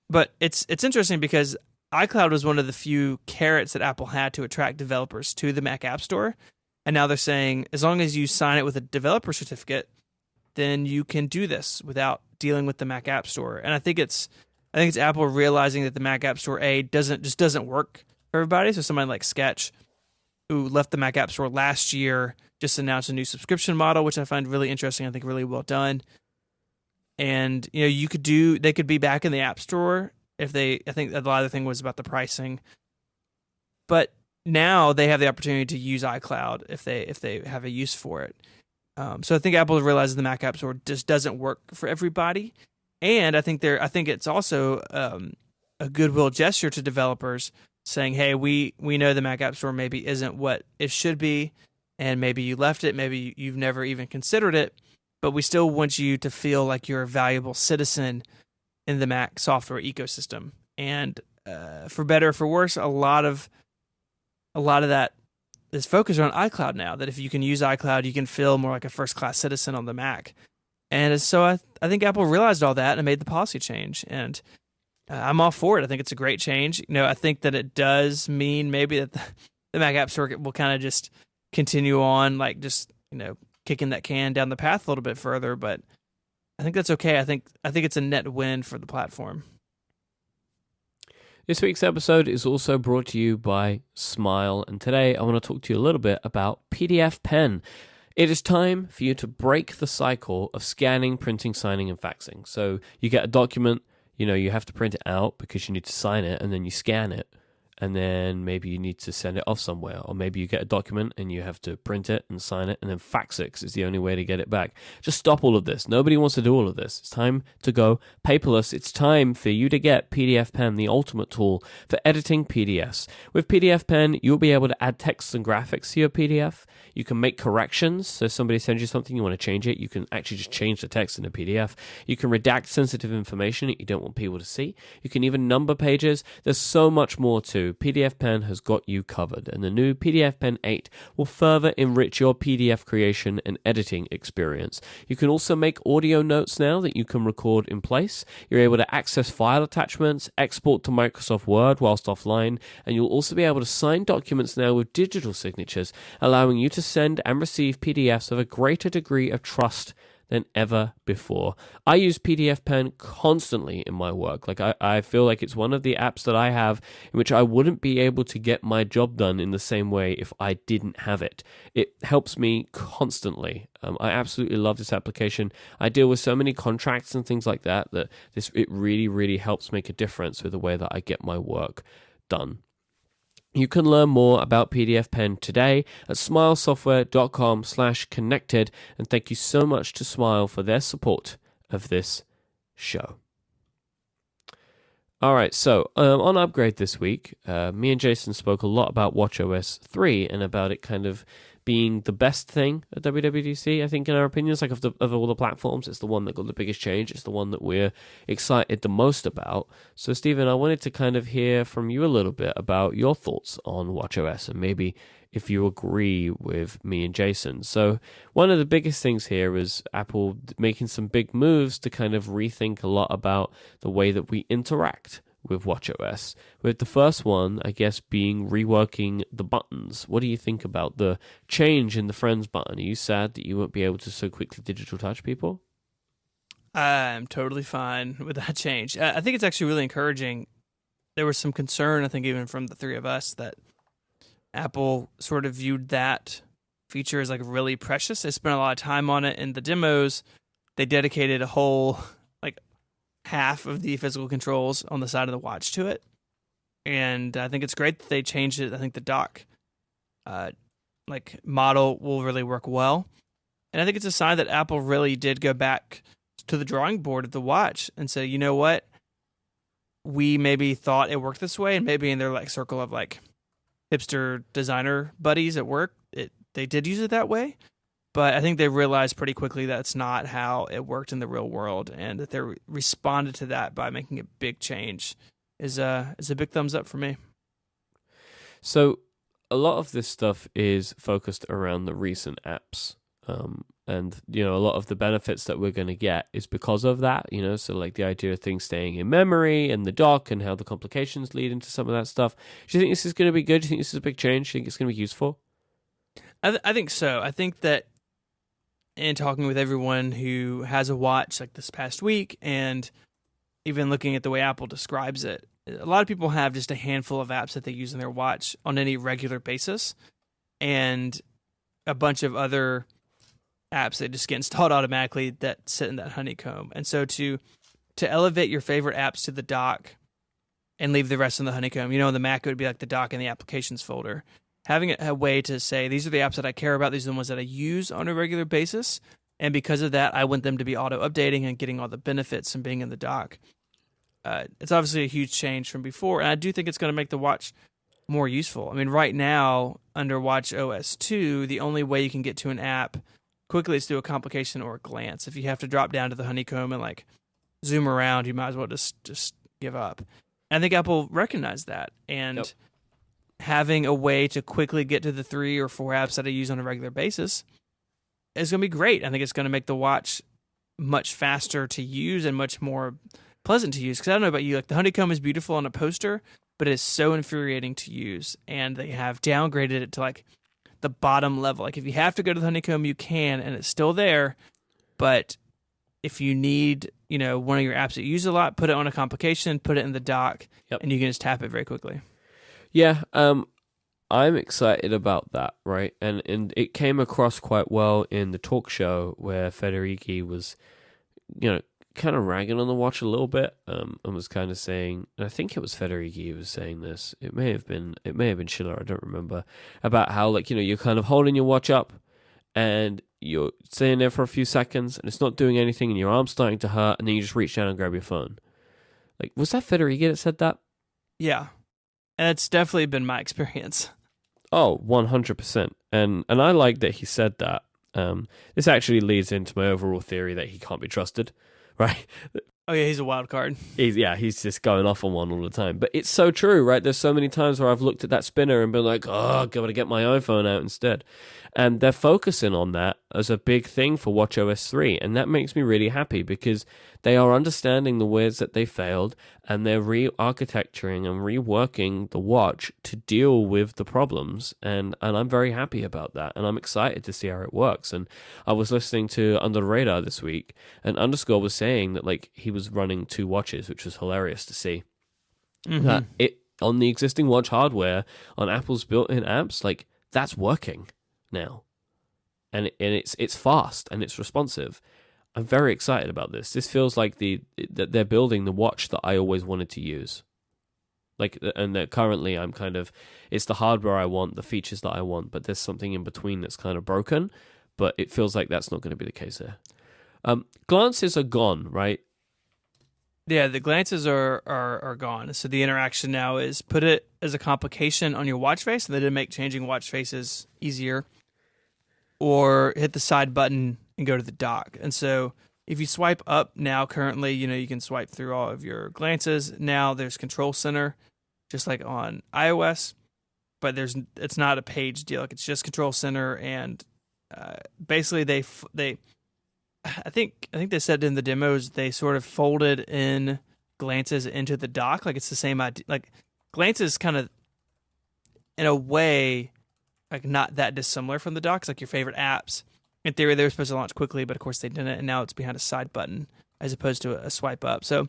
But it's interesting because iCloud was one of the few carrots that Apple had to attract developers to the Mac App Store. And now they're saying, as long as you sign it with a developer certificate, then you can do this without dealing with the Mac App Store. And I think it's Apple realizing that the Mac App Store doesn't work for everybody. So somebody like Sketch, who left the Mac App Store last year, just announced a new subscription model, which I find really interesting. I think really well done. And they could be back in the App Store. I think a lot of the thing was about the pricing, but now they have the opportunity to use iCloud if they have a use for it. So I think Apple realizes the Mac App Store just doesn't work for everybody, and I think it's also a goodwill gesture to developers saying, "Hey, we know the Mac App Store maybe isn't what it should be, and maybe you left it, maybe you've never even considered it, but we still want you to feel like you're a valuable citizen in the Mac software ecosystem." And for better or for worse, a lot of that is focused on iCloud now, that if you can use iCloud, you can feel more like a first-class citizen on the Mac. And so I think Apple realized all that and made the policy change. And I'm all for it. I think it's a great change. I think that it does mean maybe that the Mac App Store will kind of just continue on, like just, kicking that can down the path a little bit further, but I think that's okay. I think it's a net win for the platform. This week's episode is also brought to you by Smile, and today I want to talk to you a little bit about PDF Pen. It is time for you to break the cycle of scanning, printing, signing, and faxing. So you get a document, you have to print it out because you need to sign it, and then you scan it. And then maybe you need to send it off somewhere. Or maybe you get a document and you have to print it and sign it and then fax it 'cause it's the only way to get it back. Just stop all of this. Nobody wants to do all of this. It's time to go paperless. It's time for you to get PDF Pen, the ultimate tool for editing PDFs. With PDF Pen, you'll be able to add text and graphics to your PDF. You can make corrections. So if somebody sends you something, you want to change it, you can actually just change the text in a PDF. You can redact sensitive information that you don't want people to see. You can even number pages. There's so much more to 2022, PDF Pen has got you covered, and the new PDF Pen 8 will further enrich your PDF creation and editing experience. You can also make audio notes now that you can record in place. You're able to access file attachments, export to Microsoft Word whilst offline, and you'll also be able to sign documents now with digital signatures, allowing you to send and receive PDFs of a greater degree of trust than ever before. I use PDF Pen constantly in my work. Like I feel like it's one of the apps that I have in which I wouldn't be able to get my job done in the same way if I didn't have it. It helps me constantly. I absolutely love this application. I deal with so many contracts and things like that it really, really helps make a difference with the way that I get my work done. You can learn more about PDF Pen today at smilesoftware.com/connected, and thank you so much to Smile for their support of this show. All right, so on Upgrade this week, me and Jason spoke a lot about watchOS 3 and about it kind of being the best thing at WWDC, I think, in our opinions. Like, of all the platforms, it's the one that got the biggest change. It's the one that we're excited the most about. So, Stephen, I wanted to kind of hear from you a little bit about your thoughts on watchOS and maybe if you agree with me and Jason. So, one of the biggest things here is Apple making some big moves to kind of rethink a lot about the way that we interact with watchOS, with the first one, I guess, being reworking the buttons. What do you think about the change in the Friends button? Are you sad that you won't be able to so quickly digital touch people? I'm totally fine with that change. I think it's actually really encouraging. There was some concern, I think, even from the three of us, that Apple sort of viewed that feature as like really precious. They spent a lot of time on it in the demos. They dedicated a whole half of the physical controls on the side of the watch to it, and I think it's great that they changed it. I think the dock model will really work well, and I think it's a sign that Apple really did go back to the drawing board of the watch and say, you know what, we maybe thought it worked this way, and maybe in their circle of hipster designer buddies at work, they did use it that way. But I think they realized pretty quickly that's not how it worked in the real world, and that they responded to that by making a big change is a big thumbs up for me. So a lot of this stuff is focused around the recent apps, and a lot of the benefits that we're going to get is because of that. So the idea of things staying in memory and the dock and how the complications lead into some of that stuff. Do you think this is going to be good? Do you think this is a big change? Do you think it's going to be useful? I think so. I think that, in talking with everyone who has a watch this past week, and even looking at the way Apple describes it, a lot of people have just a handful of apps that they use in their watch on any regular basis, and a bunch of other apps that just get installed automatically that sit in that honeycomb. And so to elevate your favorite apps to the dock and leave the rest in the honeycomb, on the Mac it would be the dock and the applications folder. Having a way to say, these are the apps that I care about, these are the ones that I use on a regular basis, and because of that, I want them to be auto-updating and getting all the benefits and being in the dock. It's obviously a huge change from before, and I do think it's going to make the watch more useful. I mean, right now, under watchOS 2, the only way you can get to an app quickly is through a complication or a glance. If you have to drop down to the honeycomb and zoom around, you might as well just give up. And I think Apple recognized that, and Yep. Having a way to quickly get to the 3 or 4 apps that I use on a regular basis is going to be great. I think it's going to make the watch much faster to use and much more pleasant to use. Because I don't know about you, the honeycomb is beautiful on a poster, but it's so infuriating to use. And they have downgraded it to the bottom level. If you have to go to the honeycomb, you can, and it's still there. But if you need, one of your apps that you use a lot, put it on a complication, put it in the dock, Yep. and you can just tap it very quickly. Yeah, I'm excited about that, right? And it came across quite well in the talk show where Federici was, kind of ragging on the watch a little bit, and was kind of saying, and I think it was Federici who was saying this. It may have been Schiller, I don't remember, about how you're kind of holding your watch up, and you're staying there for a few seconds, and it's not doing anything, and your arm's starting to hurt, and then you just reach down and grab your phone. Was that Federici that said that? Yeah. And it's definitely been my experience. Oh, 100%. And I like that he said that. This actually leads into my overall theory that he can't be trusted, right? Oh yeah, he's a wild card. He's just going off on one all the time. But it's so true, right? There's so many times where I've looked at that spinner and been like, oh, I've got to get my iPhone out instead. And they're focusing on that as a big thing for watchOS 3. And that makes me really happy because they are understanding the ways that they failed and they're re-architecturing and reworking the watch to deal with the problems. And I'm very happy about that. And I'm excited to see how it works. And I was listening to Under the Radar this week, and Underscore was saying that like he was running 2 watches, which was hilarious to see. That it on the existing watch hardware, on Apple's built-in apps, like that's working now, and it's fast and it's responsive. I'm very excited about this. This feels like that they're building the watch that I always wanted to use. Like, and that currently I'm kind of, it's the hardware I want, the features that I want, but there's something in between that's kind of broken. But it feels like that's not going to be the case here. Glances are gone, right? Yeah, the glances are gone. So the interaction now is put it as a complication on your watch face, and they did make changing watch faces easier. Or hit the side button and go to the dock. And so if you swipe up now, currently, you can swipe through all of your glances. Now there's Control Center, just like on iOS, but it's not a page deal. Like it's just Control Center, and basically they I think they said in the demos they sort of folded in glances into the dock. Like it's the same idea. Like glances kind of in a way like not that dissimilar from the dock. It's like your favorite apps. In theory, they were supposed to launch quickly, but of course they didn't, and now it's behind a side button as opposed to a swipe up. So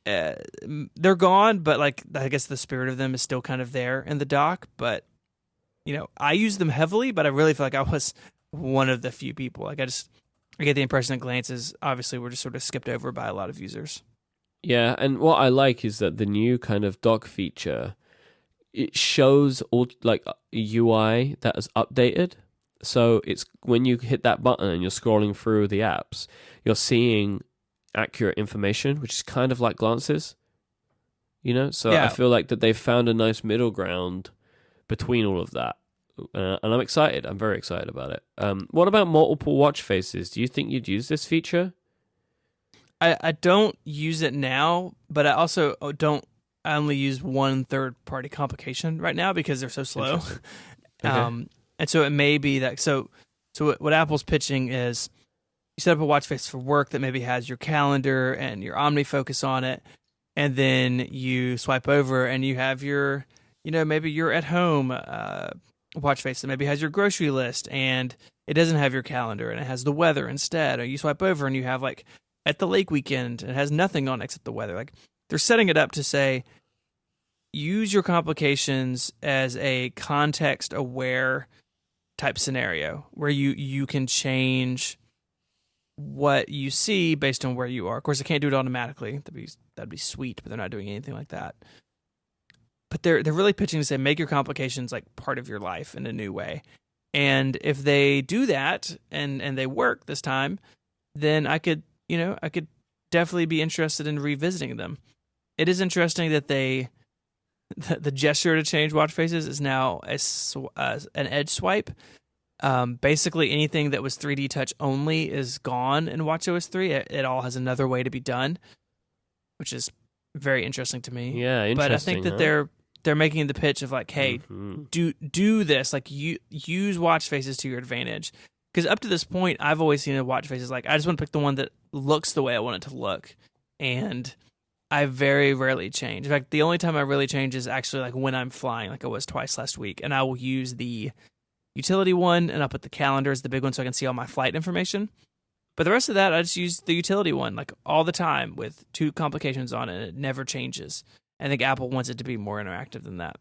they're gone, but like I guess the spirit of them is still kind of there in the dock. But I use them heavily, but I really feel like I was one of the few people. Like I get the impression that glances obviously were just sort of skipped over by a lot of users. Yeah, and what I like is that the new kind of dock feature, it shows all like a UI that is updated. So it's when you hit that button and you're scrolling through the apps, you're seeing accurate information, which is kind of like glances. So yeah. I feel like that they've found a nice middle ground between all of that. And I'm excited. I'm very excited about it. What about multiple watch faces? Do you think you'd use this feature? I don't use it now, but I also don't. I only use one third-party complication right now because they're so slow. Okay. And so it may be that. So what Apple's pitching is you set up a watch face for work that maybe has your calendar and your OmniFocus on it, and then you swipe over and you have your, maybe your at-home watch face that maybe has your grocery list and it doesn't have your calendar and it has the weather instead. Or you swipe over and you have like at the lake weekend and it has nothing on except the weather. Like they're setting it up to say, use your complications as a context-aware type scenario where you can change what you see based on where you are. Of course, they can't do it automatically. That'd be sweet, but they're not doing anything like that. But they're really pitching to say, make your complications like part of your life in a new way. And if they do that and they work this time, then I could definitely be interested in revisiting them. It is interesting that the gesture to change watch faces is now an edge swipe. Basically, anything that was 3D touch only is gone in watchOS 3. It all has another way to be done, which is very interesting to me. Yeah, interesting. But I think that they're making the pitch of like, hey, do this. Like, you use watch faces to your advantage. Because up to this point, I've always seen a watch faces like, I just want to pick the one that looks the way I want it to look, and I very rarely change. In fact, the only time I really change is actually like when I'm flying, like I was twice last week, and I will use the utility one, and I'll put the calendar as the big one so I can see all my flight information. But the rest of that, I just use the utility one like all the time with 2 complications on it, and it never changes. I think Apple wants it to be more interactive than that.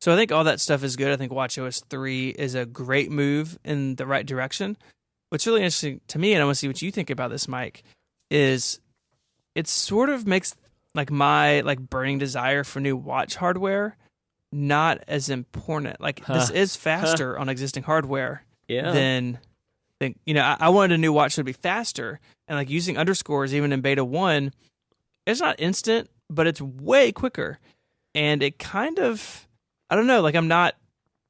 So I think all that stuff is good. I think watchOS 3 is a great move in the right direction. What's really interesting to me, and I want to see what you think about this, Mike, is it sort of makes like my like burning desire for new watch hardware not as important. Like this is faster on existing hardware than I wanted a new watch to be faster, and like using underscores even in beta 1, it's not instant, but it's way quicker. And it kind of, I don't know, like I'm not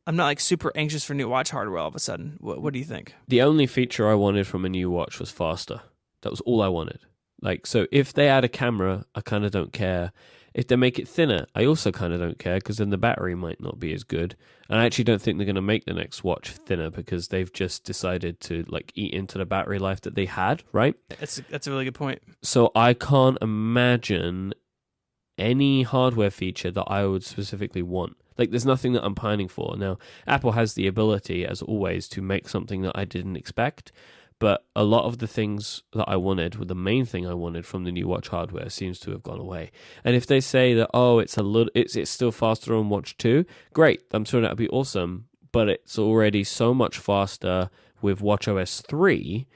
like super anxious for new watch hardware all of a sudden. What do you think? The only feature I wanted from a new watch was faster. That was all I wanted. Like, so if they add a camera, I kind of don't care. If they make it thinner, I also kind of don't care, because then the battery might not be as good. And I actually don't think they're going to make the next watch thinner, because they've just decided to like eat into the battery life that they had, right? That's a really good point. So I can't imagine any hardware feature that I would specifically want. Like, there's nothing that I'm pining for. Now, Apple has the ability, as always, to make something that I didn't expect. But a lot of the things that I wanted, the main thing I wanted from the new watch hardware, seems to have gone away. And if they say that, oh, it's still faster on Watch 2, great. I'm sure that would be awesome. But it's already so much faster with watchOS 3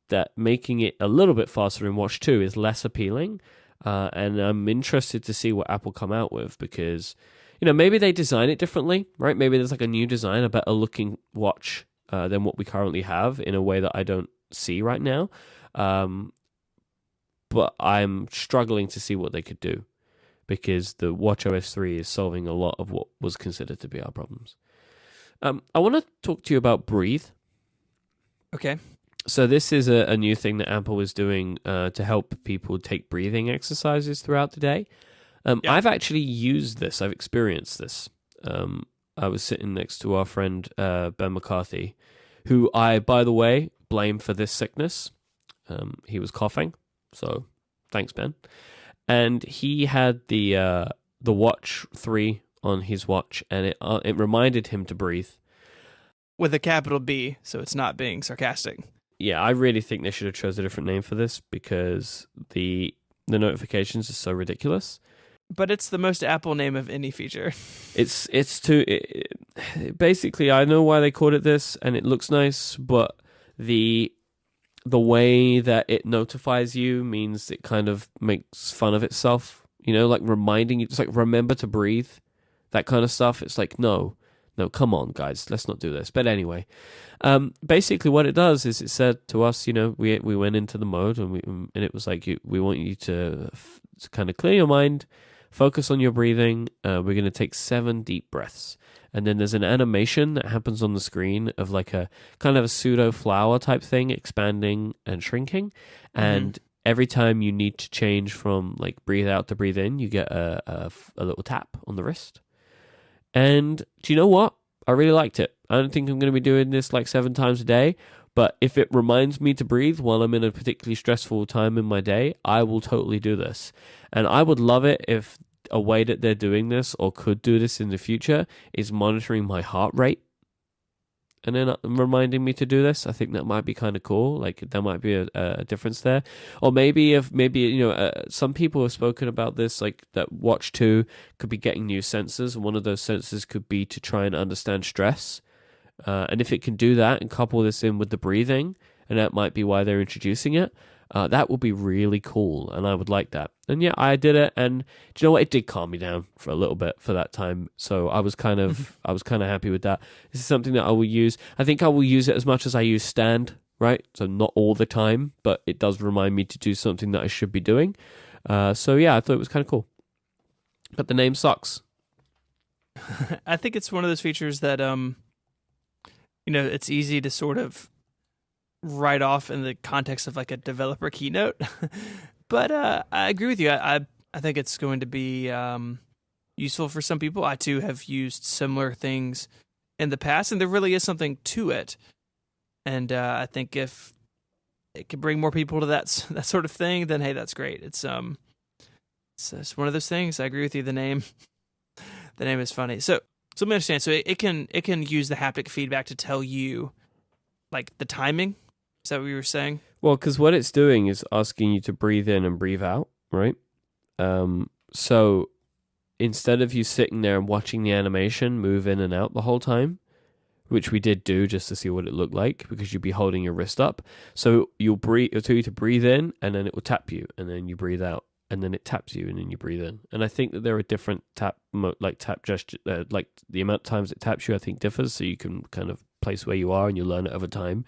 that making it a little bit faster in Watch 2 is less appealing. And I'm interested to see what Apple come out with, because, maybe they design it differently, right? Maybe there's like a new design, a better looking watch than what we currently have, in a way that I don't see right now. But I'm struggling to see what they could do, because the watchOS 3 is solving a lot of what was considered to be our problems. I want to talk to you about Breathe. Okay. So this is a new thing that Apple is doing to help people take breathing exercises throughout the day. I've actually used this. I've experienced this. I was sitting next to our friend Ben McCarthy, who I, by the way, blame for this sickness. He was coughing, so thanks, Ben. And he had the Watch 3 on his watch, and it reminded him to breathe. With a capital B, so it's not being sarcastic. Yeah, I really think they should have chose a different name for this, because the notifications are so ridiculous. But it's the most Apple name of any feature. Basically, I know why they called it this, and it looks nice, but the way that it notifies you means it kind of makes fun of itself. Like reminding you, it's like, remember to breathe, that kind of stuff. It's like, no, come on, guys, let's not do this. But anyway, basically what it does is it said to us, we went into the mode, and it was like, we want you to kind of clear your mind, focus on your breathing. We're going to take 7 deep breaths. And then there's an animation that happens on the screen of like a kind of a pseudo flower type thing, expanding and shrinking. And every time you need to change from like breathe out to breathe in, you get a little tap on the wrist. And do you know what? I really liked it. I don't think I'm going to be doing this like 7 times a day, but if it reminds me to breathe while I'm in a particularly stressful time in my day, I will totally do this. And I would love it if a way that they're doing this, or could do this in the future, is monitoring my heart rate and then reminding me to do this. I think that might be kind of cool. Like, there might be a difference there. Or maybe some people have spoken about this, like that Watch 2 could be getting new sensors, and one of those sensors could be to try and understand stress. And if it can do that and couple this in with the breathing, and that might be why they're introducing it, that would be really cool, and I would like that. And yeah, I did it, and do you know what? It did calm me down for a little bit for that time. So I was kind of happy with that. This is something that I will use. I think I will use it as much as I use Stand, right? So not all the time, but it does remind me to do something that I should be doing. So yeah, I thought it was kind of cool. But the name sucks. I think it's one of those features that it's easy to sort of write off in the context of like a developer keynote. But I agree with you. I think it's going to be useful for some people. I too have used similar things in the past, and there really is something to it. And I think if it could bring more people to that sort of thing, then hey, that's great. It's just one of those things. I agree with you. The name is funny. So let me understand. So it can use the haptic feedback to tell you like the timing. Is that what you were saying? Well, because what it's doing is asking you to breathe in and breathe out, right? So instead of you sitting there and watching the animation move in and out the whole time, which we did do just to see what it looked like, because you'd be holding your wrist up. So it'll tell you to breathe in, and then it will tap you, and then you breathe out, and then it taps you, and then you breathe in. And I think that there are different tap gesture, like the amount of times it taps you, I think differs, so you can kind of place where you are and you learn it over time.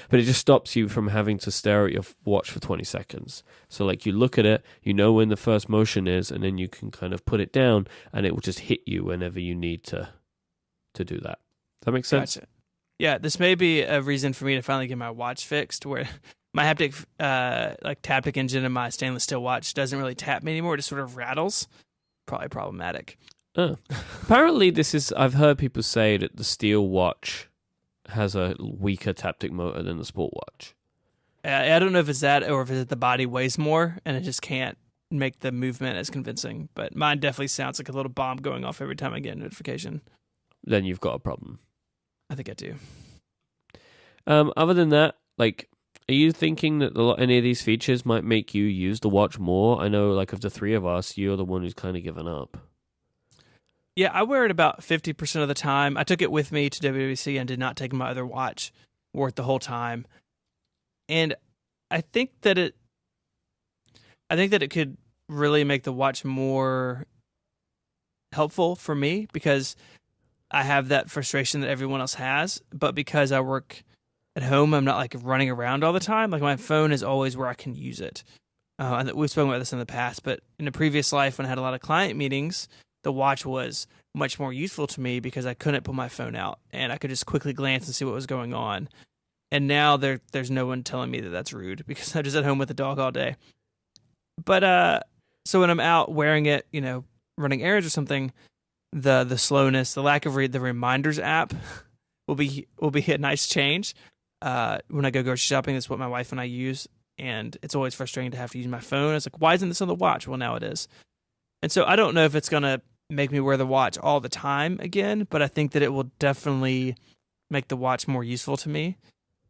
But it just stops you from having to stare at your watch for 20 seconds. So like you look at it, you know when the first motion is, and then you can kind of put it down, and it will just hit you whenever you need to do that. Does that make sense? Gotcha. Yeah, this may be a reason for me to finally get my watch fixed, where my haptic like taptic engine in my stainless steel watch doesn't really tap me anymore. It just sort of rattles. Probably problematic. Oh. Apparently, I've heard people say that the steel watch has a weaker taptic motor than the sport watch. I don't know if it's that or if it's the body weighs more and it just can't make the movement as convincing. But mine definitely sounds like a little bomb going off every time I get a notification. Then you've got a problem. I think I do. Other than that, like, are you thinking that any of these features might make you use the watch more? I know, like, of the three of us, you're the one who's kind of given up. Yeah, I wear it about 50% of the time. I took it with me to WWDC and did not take my other watch. Wore it the whole time. And I think that it could really make the watch more helpful for me because I have that frustration that everyone else has. But because I work at home, I'm not like running around all the time. Like my phone is always where I can use it. We've spoken about this in the past, but in a previous life when I had a lot of client meetings, the watch was much more useful to me because I couldn't pull my phone out and I could just quickly glance and see what was going on. And now there's no one telling me that that's rude because I'm just at home with the dog all day. But so when I'm out wearing it, running errands or something, the slowness, the lack of the reminders app will be a nice change. When I go grocery shopping, that's what my wife and I use, and it's always frustrating to have to use my phone. It's like, why isn't this on the watch? Well, now it is. And so I don't know if it's gonna make me wear the watch all the time again, but I think that it will definitely make the watch more useful to me.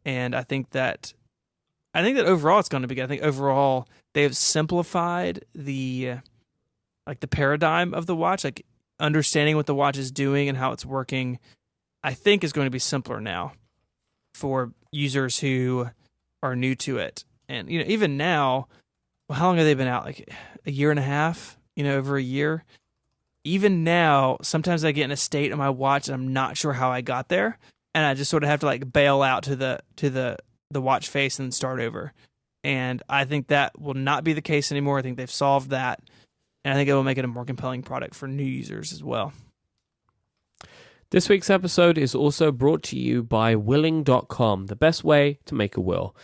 And I think that overall it's going to be good. I think overall they have simplified the paradigm of the watch, like understanding what the watch is doing and how it's working. I think is going to be simpler now for users who are new to it. And even now, how long have they been out? Like a year and a half, over a year. Even now, sometimes I get in a state on my watch and I'm not sure how I got there. And I just sort of have to like bail out to the watch face and start over. And I think that will not be the case anymore. I think they've solved that. And I think it will make it a more compelling product for new users as well. This week's episode is also brought to you by willing.com, the best way to make a will.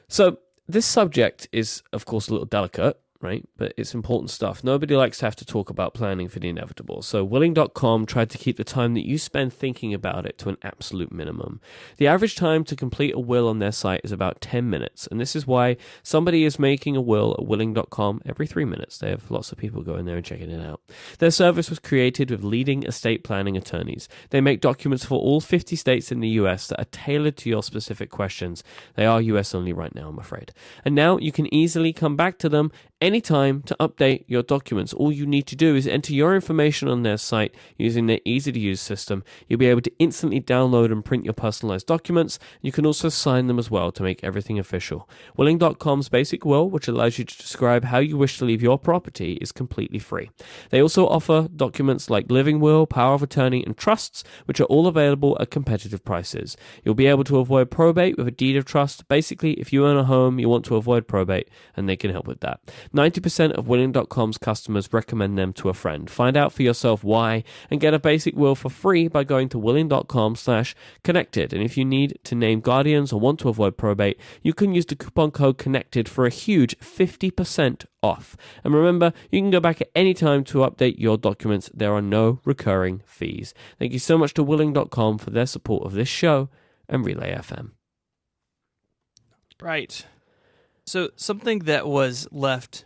So this subject is, of course, a little delicate, right? But it's important stuff. Nobody likes to have to talk about planning for the inevitable. So willing.com tried to keep the time that you spend thinking about it to an absolute minimum. The average time to complete a will on their site is about 10 minutes. And this is why somebody is making a will at willing.com every 3 minutes. They have lots of people going there and checking it out. Their service was created with leading estate planning attorneys. They make documents for all 50 states in the US that are tailored to your specific questions. They are US only right now, I'm afraid. And now you can easily come back to them anytime to update your documents. All you need to do is enter your information on their site using their easy-to-use system. You'll be able to instantly download and print your personalized documents. You can also sign them as well to make everything official. Willing.com's basic will, which allows you to describe how you wish to leave your property, is completely free. They also offer documents like living will, power of attorney, and trusts, which are all available at competitive prices. You'll be able to avoid probate with a deed of trust. Basically, if you own a home, you want to avoid probate, and they can help with that. 90% of willing.com's customers recommend them to a friend. Find out for yourself why and get a basic will for free by going to willing.com/connected. And if you need to name guardians or want to avoid probate, you can use the coupon code CONNECTED for a huge 50% off. And remember, you can go back at any time to update your documents. There are no recurring fees. Thank you so much to willing.com for their support of this show and Relay FM. Right. So something that was left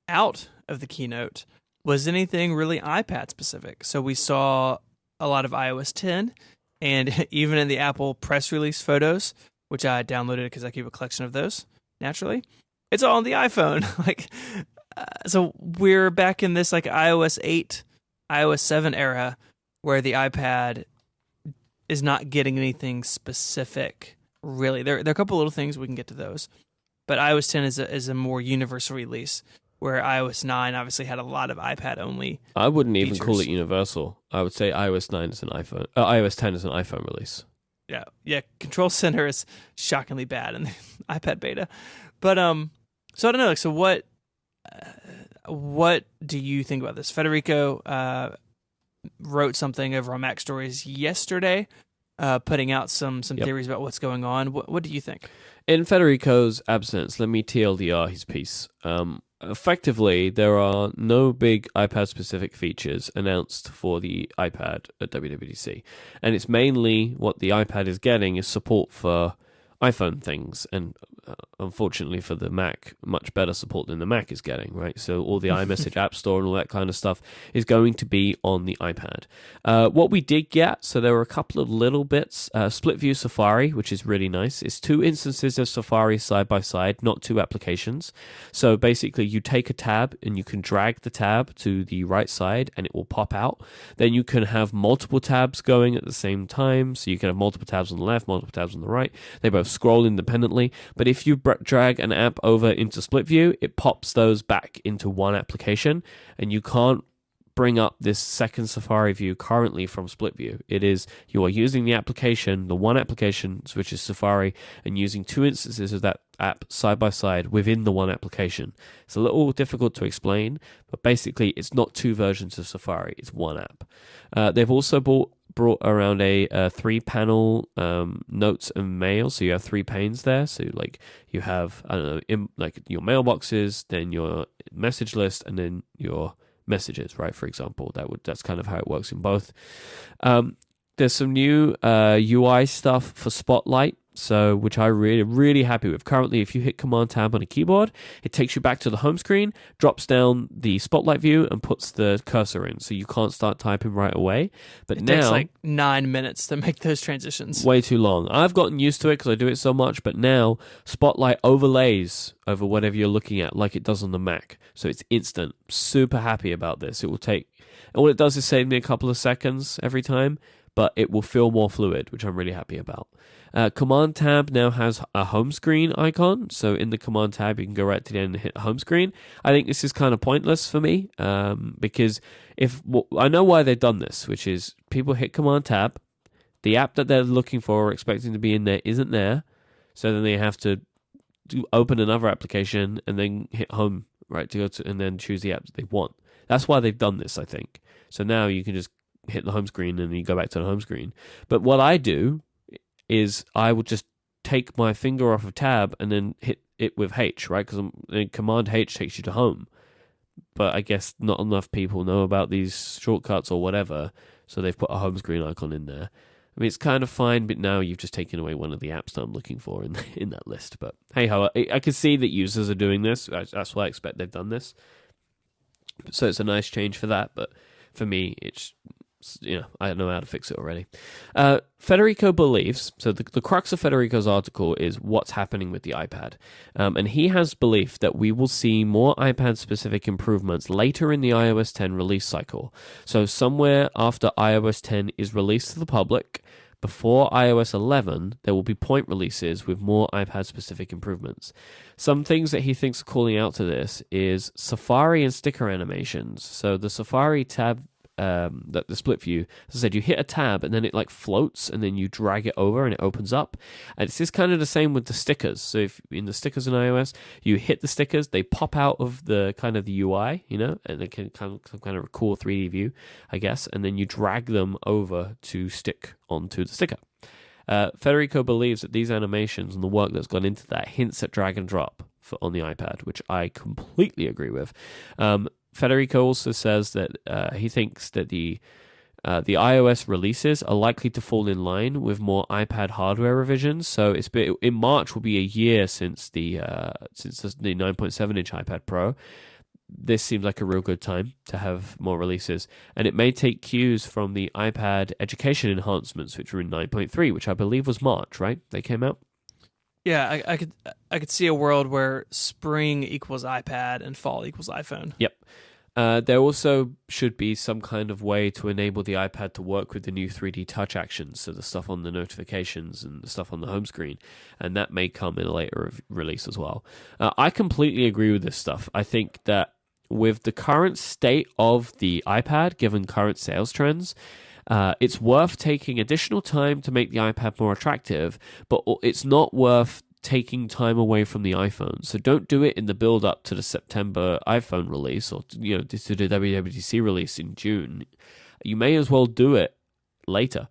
out of the keynote was anything really iPad specific. So we saw a lot of iOS 10 and even in the Apple press release photos, which I downloaded because I keep a collection of those naturally. It's all on the iPhone. So we're back in this like iOS 8, iOS 7 era where the iPad is not getting anything specific really. There are a couple little things, we can get to those. But iOS 10 is a more universal release, where iOS 9 obviously had a lot of iPad-only I wouldn't even features. call it universal. I would say iOS 9 is an iPhone. iOS 10 is an iPhone release. Yeah. Control Center is shockingly bad in the iPad beta, but so I don't know. So what do you think about this? Federico wrote something over on Mac Stories yesterday putting out some Yep. theories about what's going on. What do you think? In Federico's absence, let me TLDR his piece. Effectively, there are no big iPad-specific features announced for the iPad at WWDC. And it's mainly what the iPad is getting is support for iPhone things, and unfortunately for the Mac, much better support than the Mac is getting, right? So all the iMessage App Store and all that kind of stuff is going to be on the iPad. What we did get, so there were a couple of little bits. Split View Safari, which is really nice. It's 2 instances of Safari side by side, not 2 applications. So basically you take a tab and you can drag the tab to the right side and it will pop out. Then you can have multiple tabs going at the same time. So you can have multiple tabs on the left, multiple tabs on the right. They both scroll independently. But if you drag an app over into Split View, it pops those back into one application, and you can't bring up this second Safari view currently from Split View. It is, you are using the application, the one application, which is Safari, and using 2 instances of that app side by side within the one application. It's a little difficult to explain, but basically it's not 2 versions of Safari, it's one app. They've also brought around a 3-panel notes and mail, so you have 3 panes there. So like you have, I don't know, like your mailboxes, then your message list, and then your messages, right? For example, that's kind of how it works in both. There's some new UI stuff for Spotlight, so which I'm really happy with. Currently, if you hit Command Tab on a keyboard, it takes you back to the home screen, drops down the Spotlight view, and puts the cursor in, so you can't start typing right away. But It now takes like 9 minutes to make those transitions. way too long. I've gotten used to it because I do it so much, but now Spotlight overlays over whatever you're looking at like it does on the Mac. So it's instant. Super happy about this. It will take, all it does is save me a couple of seconds every time, but it will feel more fluid, which I'm really happy about. Command Tab now has a home screen icon, so in the Command Tab you can go right to the end and hit home screen. I think this is kind of pointless for me, because I know why they've done this, which is people hit Command Tab, the app that they're looking for or expecting to be in there isn't there, so then they have to open another application and then hit home, right, to go to, and then choose the app that they want. That's why they've done this, I think. So now you can just hit the home screen and you go back to the home screen. But what I do is I would just take my finger off of Tab and then hit it with H, right? Because Command H takes you to home. But I guess not enough people know about these shortcuts or whatever, so they've put a home screen icon in there. I mean, it's kind of fine, but now you've just taken away one of the apps that I'm looking for in that list. But hey, how I can see that users are doing this. That's why I expect they've done this. So it's a nice change for that. But for me, it's, I don't know how to fix it already. Federico believes, so the crux of Federico's article is what's happening with the iPad. And he has belief that we will see more iPad-specific improvements later in the iOS 10 release cycle. So somewhere after iOS 10 is released to the public, before iOS 11, there will be point releases with more iPad-specific improvements. Some things that he thinks are calling out to this is Safari and sticker animations. So the Safari tab, the split view, as I said, you hit a tab and then it like floats and then you drag it over and it opens up. And it's just kind of the same with the stickers. So if in the stickers in iOS, you hit the stickers, they pop out of the kind of the UI, and they can kind of a cool 3D view, I guess, and then you drag them over to stick onto the sticker. Federico believes that these animations and the work that's gone into that hints at drag and drop on the iPad, which I completely agree with. Federico also says that he thinks that the iOS releases are likely to fall in line with more iPad hardware revisions. So in March will be a year since the 9.7-inch iPad Pro. This seems like a real good time to have more releases, and it may take cues from the iPad education enhancements, which were in 9.3, which I believe was March, right? They came out. Yeah, I could see a world where spring equals iPad and fall equals iPhone. Yep. There also should be some kind of way to enable the iPad to work with the new 3D touch actions, so the stuff on the notifications and the stuff on the home screen, and that may come in a later release as well. I completely agree with this stuff. I think that with the current state of the iPad, given current sales trends, it's worth taking additional time to make the iPad more attractive, but it's not worth taking time away from the iPhone. So don't do it in the build up to the September iPhone release or to the WWDC release in June. You may as well do it later,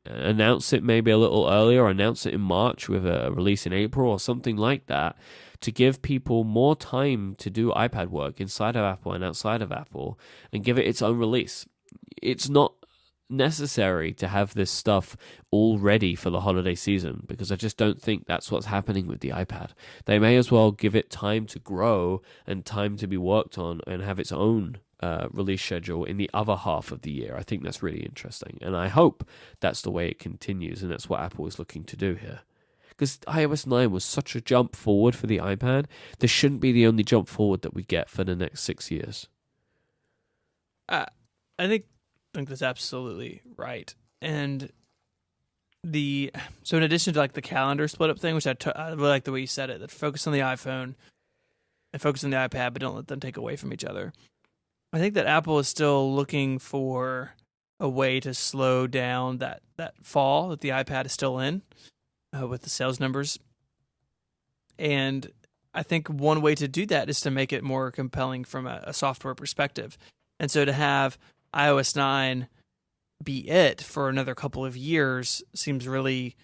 Announce it maybe a little earlier, announce it in March with a release in April or something like that, to give people more time to do iPad work inside of Apple and outside of Apple, and give it its own release. It's not necessary to have this stuff all ready for the holiday season, because I just don't think that's what's happening with the iPad. They may as well give it time to grow and time to be worked on and have its own release schedule in the other half of the year. I think that's really interesting, and I hope that's the way it continues, and that's what Apple is looking to do here. Because iOS 9 was such a jump forward for the iPad, this shouldn't be the only jump forward that we get for the next 6 years. I think that's absolutely right. And so in addition to like the calendar split up thing, which I really like the way you said it, that focus on the iPhone and focus on the iPad, but don't let them take away from each other. I think that Apple is still looking for a way to slow down that fall that the iPad is still in with the sales numbers. And I think one way to do that is to make it more compelling from a software perspective. And so to have iOS 9 be it for another couple of years seems really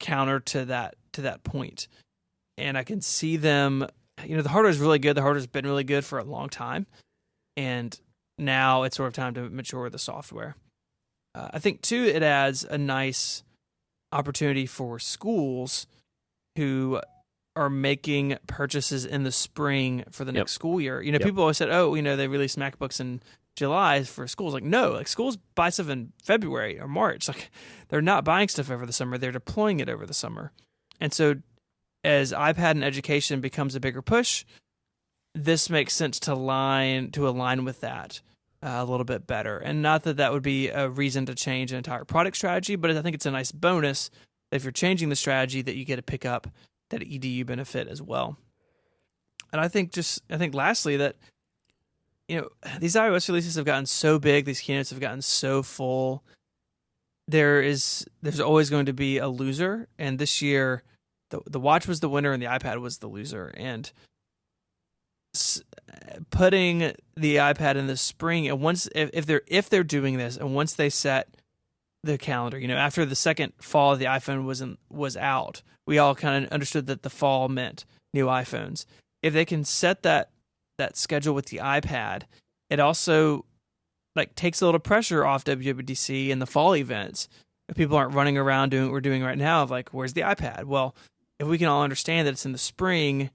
counter to that point. And I can see them, the hardware is really good. The hardware's been really good for a long time. And now it's sort of time to mature the software. I think, too, it adds a nice opportunity for schools who are making purchases in the spring for the next school year. People always said, they released MacBooks in July for schools. Like, no, like schools buy stuff in February or March. Like, they're not buying stuff over the summer. They're deploying it over the summer. And so as iPad and education becomes a bigger push, this makes sense to align with that a little bit better. And not that would be a reason to change an entire product strategy, but I think it's a nice bonus that if you're changing the strategy that you get to pick up that EDU benefit as well. And I think lastly that, these iOS releases have gotten so big, these keynotes have gotten so full. There's always going to be a loser. And this year, the watch was the winner and the iPad was the loser. And putting the iPad in the spring, and once if they're doing this, and once they set the calendar, after the second fall of the iPhone was out, we all kind of understood that the fall meant new iPhones. If they can set that schedule with the iPad, it also takes a little pressure off WWDC and the fall events. If people aren't running around doing what we're doing right now of where's the iPad? Well, if we can all understand that it's in the spring,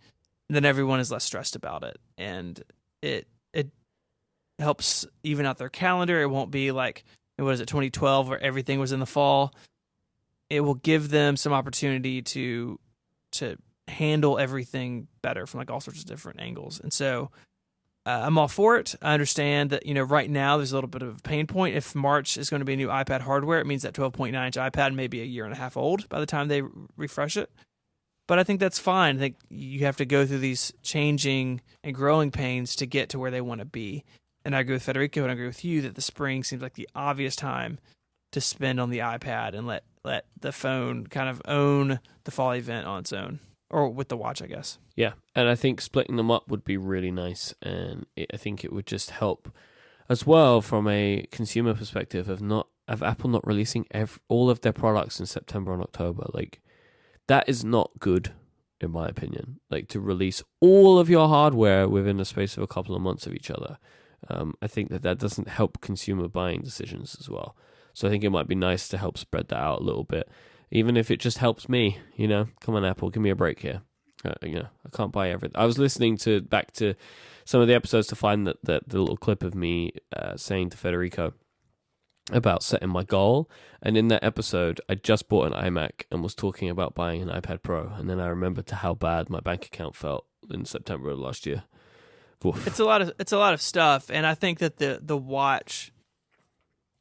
then everyone is less stressed about it, and it helps even out their calendar. It won't be 2012 where everything was in the fall. It will give them some opportunity to handle everything better from all sorts of different angles. And so I'm all for it. I understand that right now there's a little bit of a pain point. If March is going to be new iPad hardware, it means that 12.9-inch iPad may be a year and a half old by the time they refresh it. But I think that's fine. I think you have to go through these changing and growing pains to get to where they want to be. And I agree with Federico, and I agree with you that the spring seems like the obvious time to spend on the iPad and let the phone kind of own the fall event on its own, or with the watch, I guess. Yeah, and I think splitting them up would be really nice, and I think it would just help as well from a consumer perspective of Apple not releasing all of their products in September and October. That is not good, in my opinion. To release all of your hardware within the space of a couple of months of each other. I think that doesn't help consumer buying decisions as well. So I think it might be nice to help spread that out a little bit, even if it just helps me. Come on, Apple, give me a break here. I can't buy everything. I was listening back to some of the episodes to find the little clip of me saying to Federico about setting my goal, and in that episode I just bought an iMac and was talking about buying an iPad Pro, and then I remembered how bad my bank account felt in September of last year. Oof. It's a lot of stuff, and I think that the watch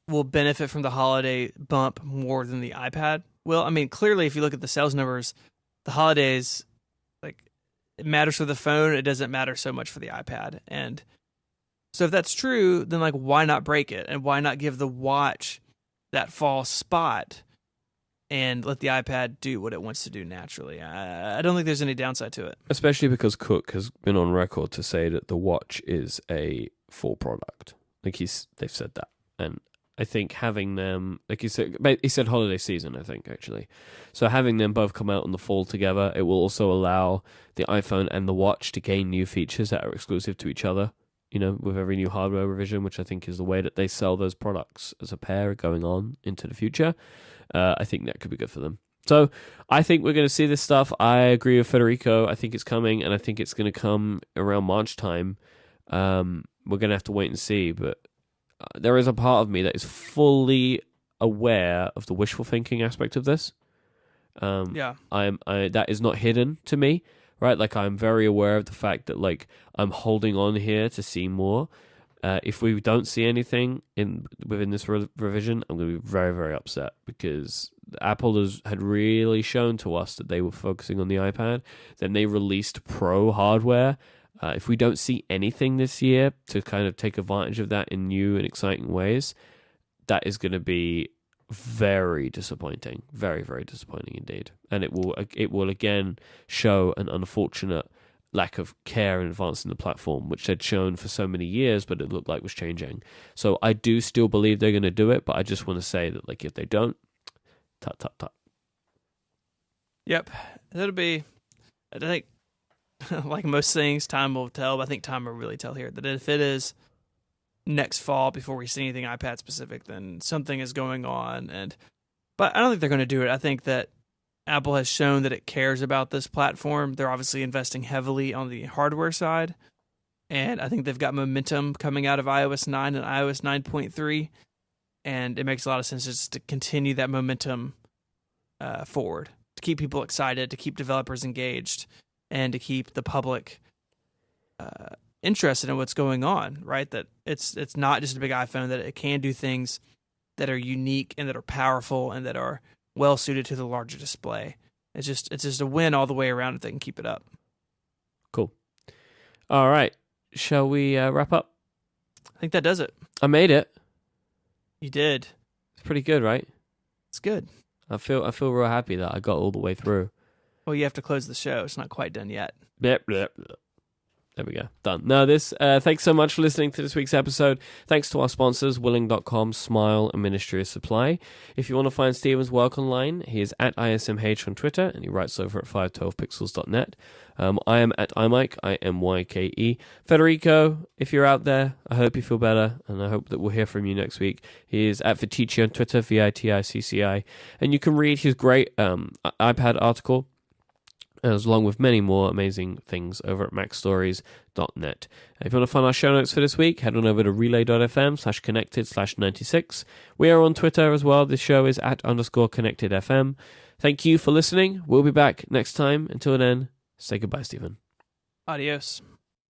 will benefit from the holiday bump more than the iPad will. I mean, clearly if you look at the sales numbers, the holidays, it matters for the phone, it doesn't matter so much for the iPad. And so if that's true, then why not break it? And why not give the watch that fall spot and let the iPad do what it wants to do naturally? I don't think there's any downside to it. Especially because Cook has been on record to say that the watch is a full product. They've said that. And I think having them, like you said, he said holiday season, I think, actually. So having them both come out in the fall together, it will also allow the iPhone and the watch to gain new features that are exclusive to each other, with every new hardware revision, which I think is the way that they sell those products as a pair going on into the future. I think that could be good for them. So I think we're going to see this stuff. I agree with Federico. I think it's coming, and I think it's going to come around March time. We're going to have to wait and see, but there is a part of me that is fully aware of the wishful thinking aspect of this. That is not hidden to me, right? Like, I'm very aware of the fact that, like, I'm holding on here to see more. If we don't see anything within this revision, I'm going to be very, very upset, because Apple had really shown to us that they were focusing on the iPad. Then they released Pro hardware. If we don't see anything this year to kind of take advantage of that in new and exciting ways, that is going to be very disappointing. Very, very disappointing indeed. And it will again show an unfortunate lack of care in advancing the platform, which they'd shown for so many years, but it looked like was changing. So I do still believe they're going to do it, but I just want to say that, like, if they don't, tut, tut, tut. Yep. That'll be, I think, like most things, time will tell, but I think time will really tell here that if it is next fall before we see anything iPad specific, then something is going on. But I don't think they're going to do it. I think that Apple has shown that it cares about this platform. They're obviously investing heavily on the hardware side, and I think they've got momentum coming out of iOS 9 and iOS 9.3, and it makes a lot of sense just to continue that momentum forward, to keep people excited, to keep developers engaged, and to keep the public interested in what's going on, right? That it's not just a big iPhone, that it can do things that are unique and that are powerful and that are well suited to the larger display. It's just a win all the way around if they can keep it up. Cool. All right. Shall we wrap up? I think that does it. I made it. You did. It's pretty good, right? It's good. I feel real happy that I got all the way through. Well, you have to close the show. It's not quite done yet. Yep. There we go. Done. Now thanks so much for listening to this week's episode. Thanks to our sponsors, Willing.com, Smile, and Ministry of Supply. If you want to find Stephen's work online, he is at ISMH on Twitter, and he writes over at 512pixels.net. I am at iMyke, IMYKE. Federico, if you're out there, I hope you feel better, and I hope that we'll hear from you next week. He is at Viticci on Twitter, VITICCI, and you can read his great iPad article, as along with many more amazing things over at macstories.net. If you want to find our show notes for this week, head on over to relay.fm/connected/96. We are on Twitter as well. This show is at _connectedfm. Thank you for listening. We'll be back next time. Until then, say goodbye, Stephen. Adios.